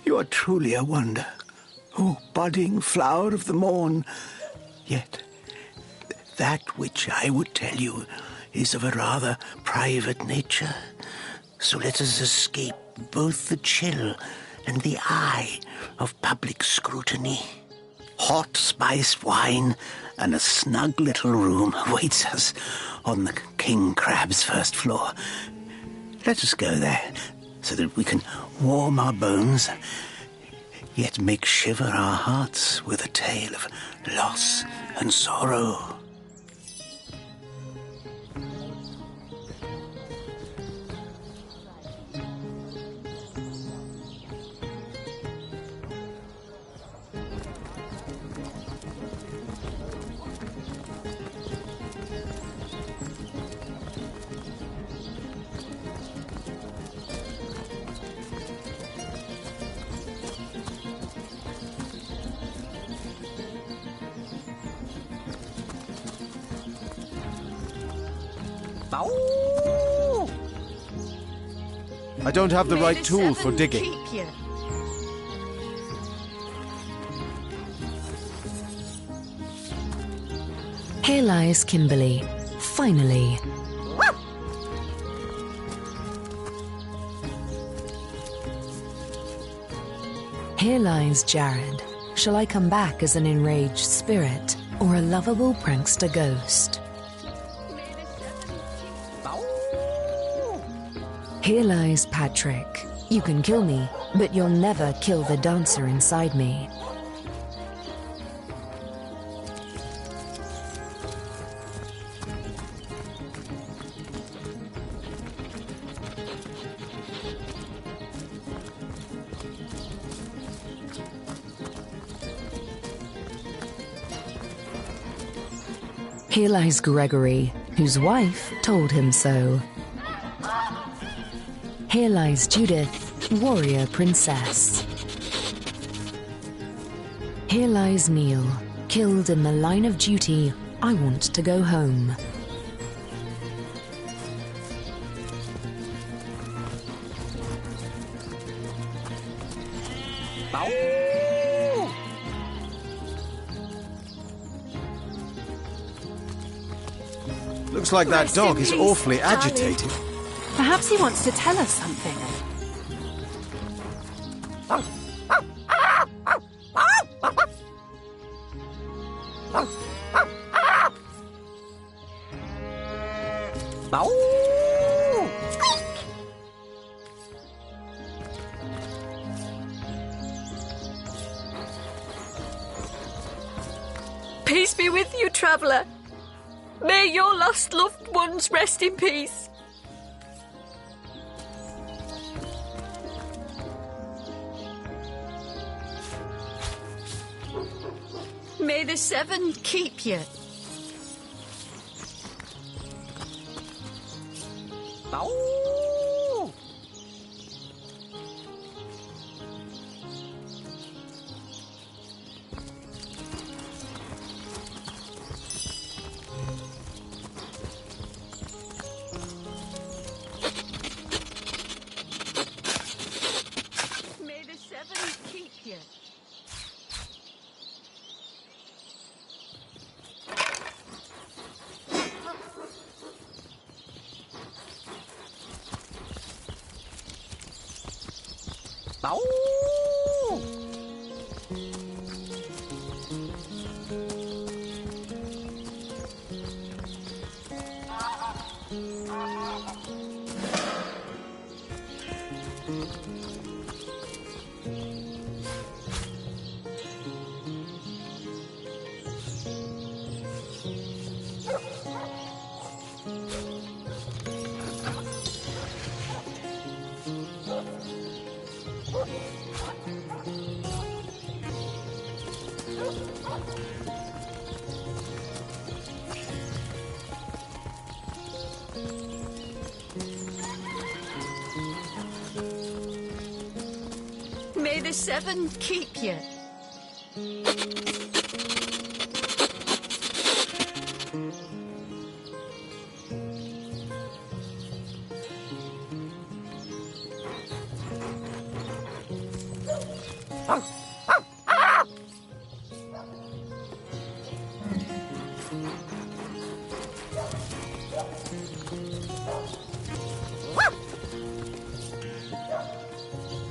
you are truly a wonder, oh budding flower of the morn. Yet that which I would tell you is of a rather private nature, so let us escape both the chill and the eye of public scrutiny. Hot spiced wine and a snug little room awaits us on the King Crab's first floor. Let us go there, so that we can warm our bones, yet make shiver our hearts with a tale of loss and sorrow. I don't have the right tool for digging. Here lies Kimberly, finally. Here lies Jared. Shall I come back as an enraged spirit or a lovable prankster ghost? Here lies Patrick. You can kill me, but you'll never kill the dancer inside me. Here lies Gregory, whose wife told him so. Here lies Judith, warrior princess. Here lies Neil, killed in the line of duty. I want to go home. Looks like that dog is awfully agitated. Perhaps he wants to tell us something. Peace be with you, traveller. May your lost loved ones rest in peace. May the Seven keep you. May the Seven keep you. May the seven keep you.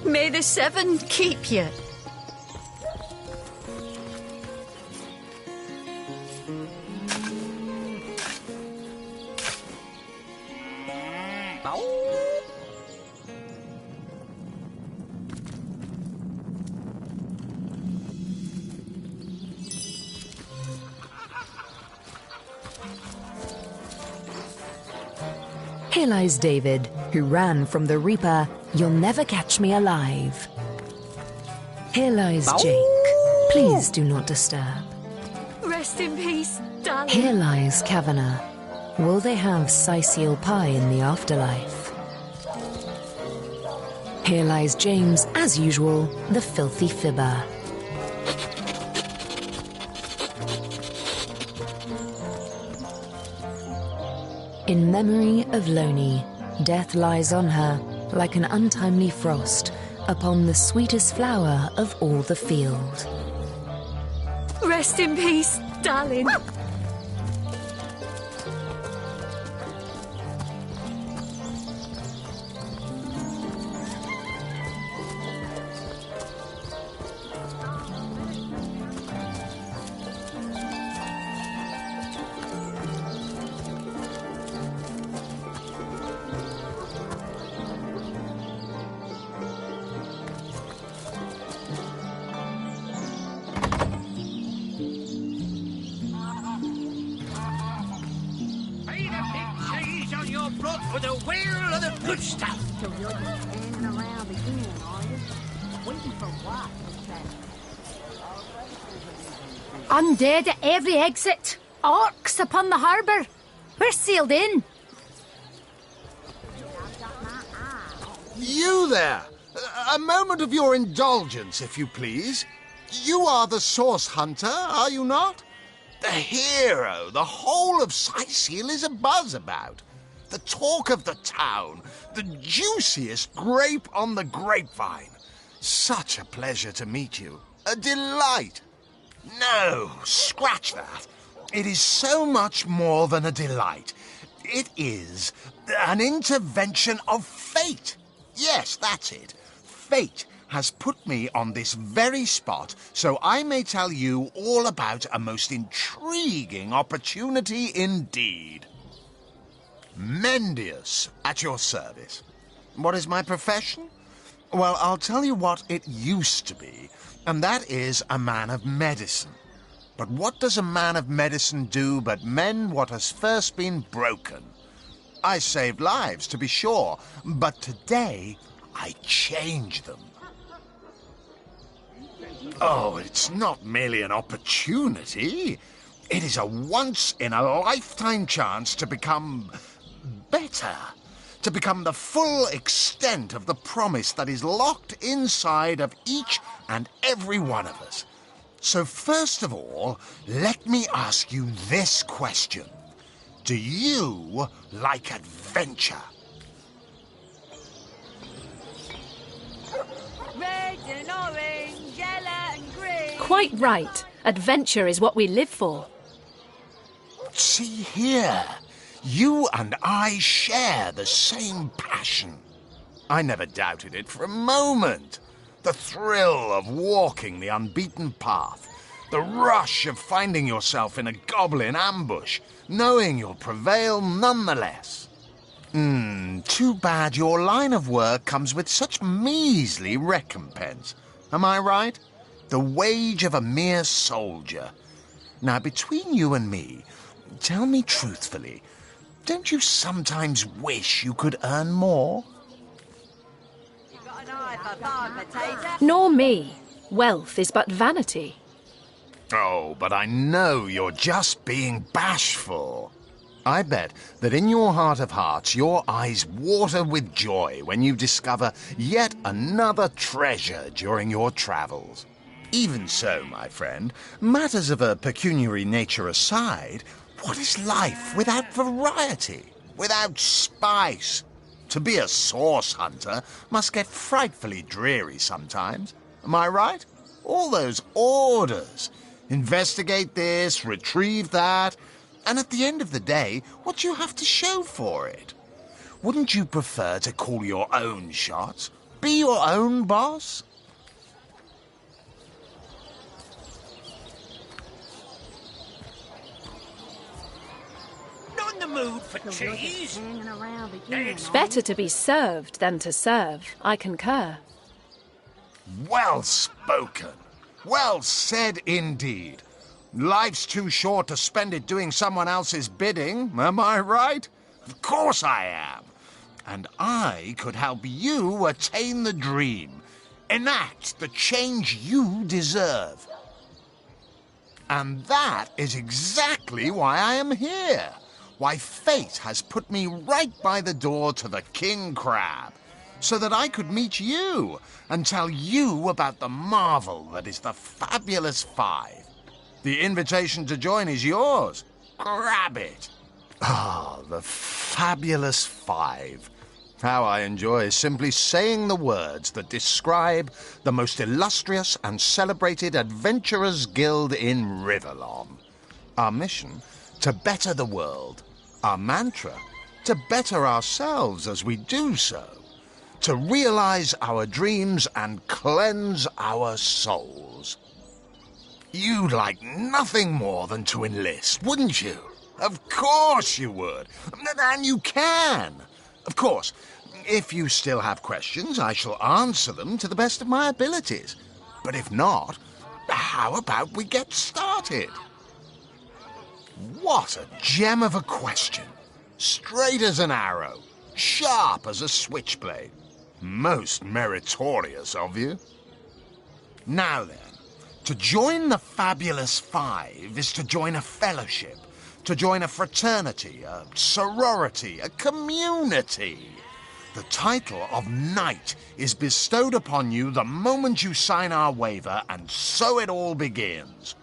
May the seven keep you. Here lies David, who ran from the Reaper. You'll never catch me alive. Here lies Jake. Please do not disturb. Rest in peace, darling. Here lies Kavanagh. Will they have Sicil pie in the afterlife? Here lies James, as usual, the filthy fibber. In memory of Loni, death lies on her like an untimely frost upon the sweetest flower of all the field. Rest in peace, darling. For the will of the good stuff. So you're just standing around again, are you? Waiting for what? Undead at every exit. Orcs upon the harbour. We're sealed in. You there! A moment of your indulgence, if you please. You are the source hunter, are you not? The hero the whole of Sicil is abuzz about. The talk of the town, the juiciest grape on the grapevine. Such a pleasure to meet you. A delight. No, scratch that. It is so much more than a delight. It is an intervention of fate. Yes, that's it. Fate has put me on this very spot so I may tell you all about a most intriguing opportunity indeed. Mendius, at your service. What is my profession? Well, I'll tell you what it used to be, and that is a man of medicine. But what does a man of medicine do but mend what has first been broken? I saved lives, to be sure, but today I change them. Oh, it's not merely an opportunity. It is a once-in-a-lifetime chance to become better, to become the full extent of the promise that is locked inside of each and every one of us. So first of all, let me ask you this question. Do you like adventure? Red and orange, yellow and green. Quite right. Adventure is what we live for. See here. You and I share the same passion. I never doubted it for a moment. The thrill of walking the unbeaten path. The rush of finding yourself in a goblin ambush, knowing you'll prevail nonetheless. Too bad your line of work comes with such measly recompense. Am I right? The wage of a mere soldier. Now, between you and me, tell me truthfully, don't you sometimes wish you could earn more? Nor me. Wealth is but vanity. Oh, but I know you're just being bashful. I bet that in your heart of hearts your eyes water with joy when you discover yet another treasure during your travels. Even so, my friend, matters of a pecuniary nature aside, what is life without variety, without spice? To be a source hunter must get frightfully dreary sometimes. Am I right? All those orders. Investigate this, retrieve that, and at the end of the day, what do you have to show for it? Wouldn't you prefer to call your own shots? Be your own boss? Not in the mood for cheese. Better to be served than to serve. I concur. Well spoken. Well said indeed. Life's too short to spend it doing someone else's bidding, am I right? Of course I am. And I could help you attain the dream, enact the change you deserve. And that is exactly why I am here. Why fate has put me right by the door to the King Crab, so that I could meet you and tell you about the marvel that is the Fabulous Five. The invitation to join is yours. Grab it. Ah, the Fabulous Five. How I enjoy simply saying the words that describe the most illustrious and celebrated adventurers' guild in Riverlon. Our mission, to better the world. Our mantra, to better ourselves as we do so. To realize our dreams and cleanse our souls. You'd like nothing more than to enlist, wouldn't you? Of course you would. And you can. Of course, if you still have questions, I shall answer them to the best of my abilities. But if not, how about we get started? What a gem of a question. Straight as an arrow, sharp as a switchblade. Most meritorious of you. Now then, to join the Fabulous Five is to join a fellowship, to join a fraternity, a sorority, a community. The title of Knight is bestowed upon you the moment you sign our waiver, and so it all begins.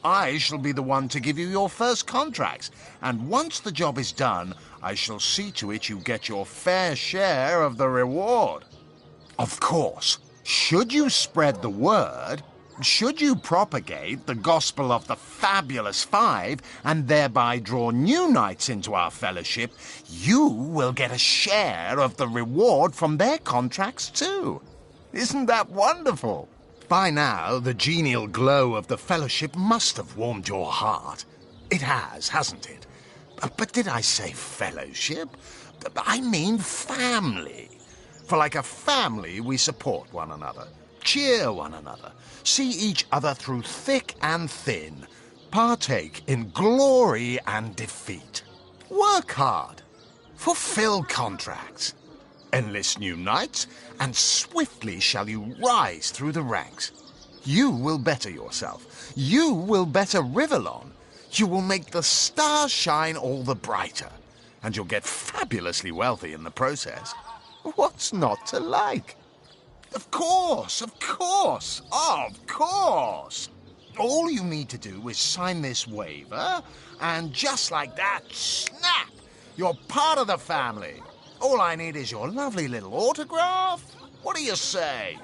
I shall be the one to give you your first contracts, and once the job is done, I shall see to it you get your fair share of the reward. Of course, should you spread the word, should you propagate the gospel of the Fabulous Five and thereby draw new knights into our fellowship, you will get a share of the reward from their contracts too. Isn't that wonderful? By now, the genial glow of the fellowship must have warmed your heart. It has, hasn't it? But did I say fellowship? I mean family. For like a family, we support one another, cheer one another, see each other through thick and thin, partake in glory and defeat. Work hard, fulfill contracts, enlist new knights, and swiftly shall you rise through the ranks. You will better yourself. You will better Riverlon. You will make the stars shine all the brighter, and you'll get fabulously wealthy in the process. What's not to like? Of course, of course, of course. All you need to do is sign this waiver, and just like that, snap! You're part of the family. All I need is your lovely little autograph. What do you say?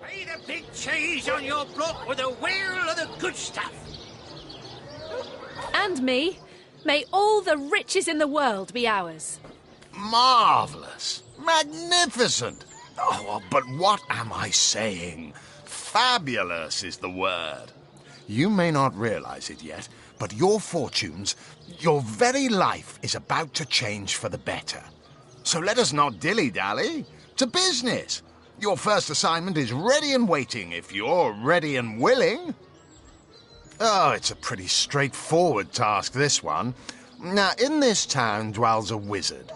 Lay the big cheese on your block with a wheel of the good stuff. And me. May all the riches in the world be ours. Marvelous. Magnificent. Oh, but what am I saying? Fabulous is the word. You may not realize it yet, but your fortunes, your very life is about to change for the better. So let us not dilly-dally. To business. Your first assignment is ready and waiting if you're ready and willing. Oh, it's a pretty straightforward task, this one. Now, in this town dwells a wizard.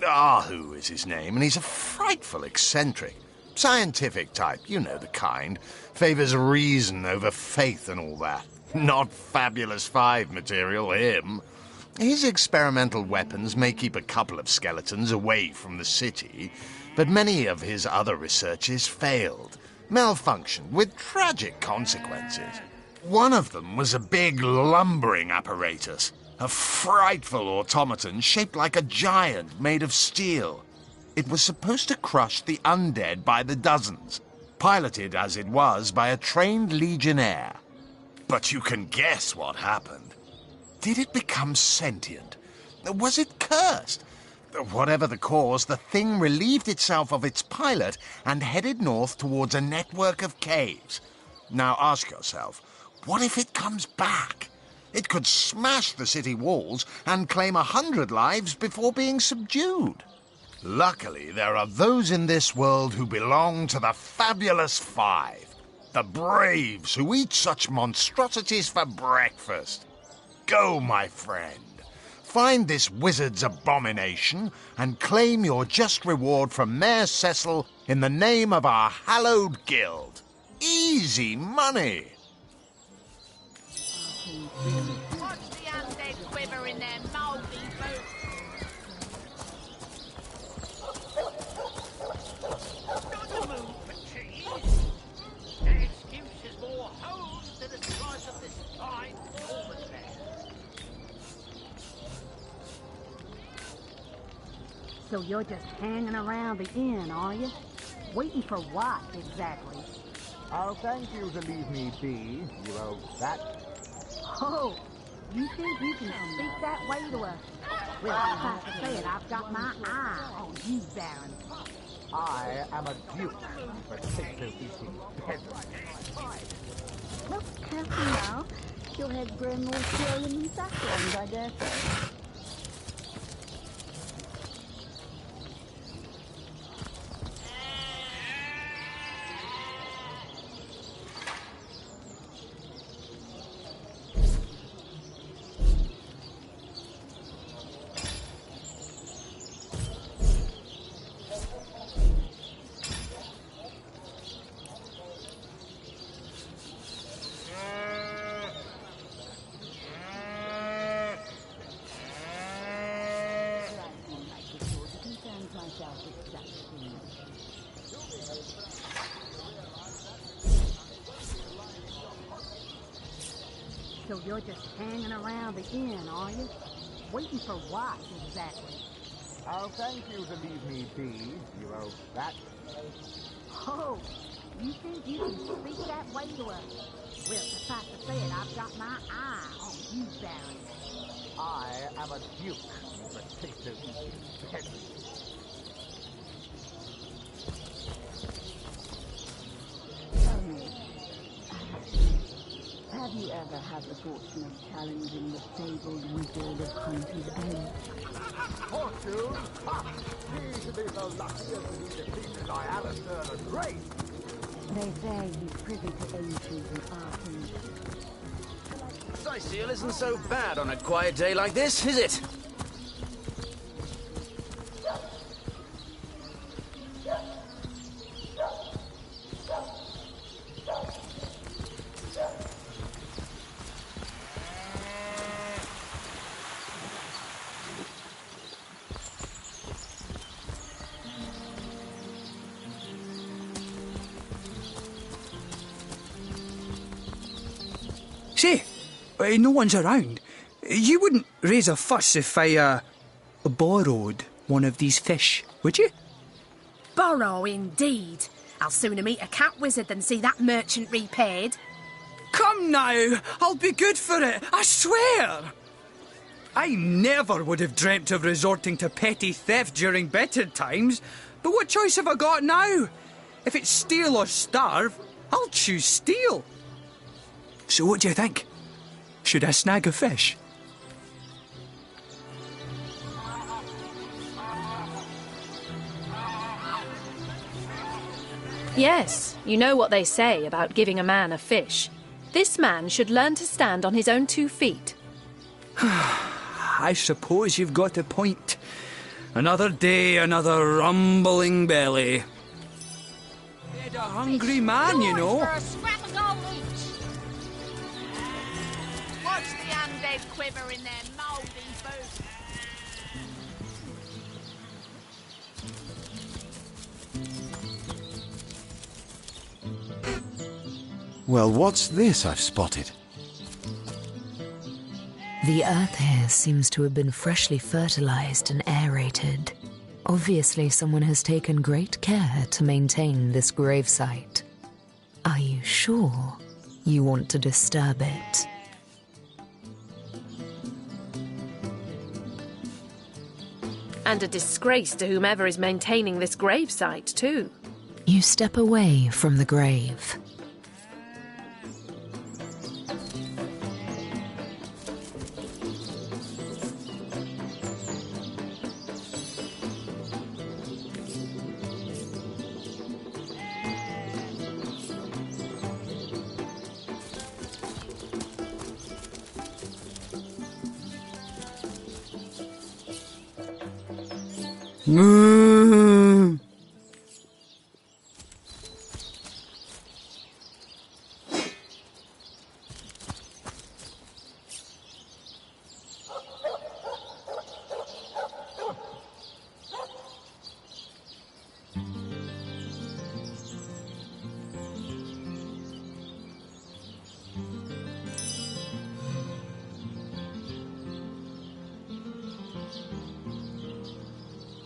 Ahu is his name, and he's a frightful eccentric. Scientific type, you know the kind. Favours reason over faith and all that. Not Fabulous Five material, him. His experimental weapons may keep a couple of skeletons away from the city, but many of his other researches failed, malfunctioned with tragic consequences. One of them was a big lumbering apparatus, a frightful automaton shaped like a giant made of steel. It was supposed to crush the undead by the dozens, piloted as it was by a trained legionnaire. But you can guess what happened. Did it become sentient? Was it cursed? Whatever the cause, the thing relieved itself of its pilot and headed north towards a network of caves. Now ask yourself, what if it comes back? It could smash the city walls and claim 100 lives before being subdued. Luckily, there are those in this world who belong to the Fabulous Five. The braves who eat such monstrosities for breakfast. Go, my friend. Find this wizard's abomination and claim your just reward from Mayor Cecil in the name of our hallowed guild. Easy money. Watch the undead quiver in their mouldy boots. Gotta move for cheese. That excuse is more holes to the size of this fine almond there. So you're just hanging around the inn, are you? Waiting for what, exactly? I'll thank you to leave me be, you old fat. Oh, you think you can speak that way to us? Well, like I said, I've got my eye on you, Baron. I am a duke, potato-eating peasant. Well, careful now. Your head's growing more swollen than saffrons, I dare say. So you're just hanging around the inn, are you? Waiting for what, exactly? I'll thank you to leave me be, you old fat. Oh, you think you can speak that way to us? Well, suffice to say it, I've got my eye on you, Baron. I am a duke, you potato-eating peasant. Tell me, have you ever had the fortune of challenging the fabled wizard of Hunter's End? Fortune? Ha! Me to be the luckiest to be defeated by Alistair the Great! They say he's privy to ancient and arcane. Sightseeing isn't so bad on a quiet day like this, is it? Say, no one's around. You wouldn't raise a fuss if I, borrowed one of these fish, would you? Borrow, indeed. I'll sooner meet a cat wizard than see that merchant repaid. Come now, I'll be good for it, I swear. I never would have dreamt of resorting to petty theft during better times, but what choice have I got now? If it's steal or starve, I'll choose steal. So what do you think? Should I snag a fish? Yes, you know what they say about giving a man a fish. This man should learn to stand on his own 2 feet. I suppose you've got a point. Another day, another rumbling belly. A hungry man, you know. For a scrap of gold each. Watch the undead quiver in their mouldy boots. Well, what's this I've spotted? The earth here seems to have been freshly fertilized and aerated. Obviously, someone has taken great care to maintain this gravesite. Are you sure you want to disturb it? And a disgrace to whomever is maintaining this gravesite, too. You step away from the grave. Moo!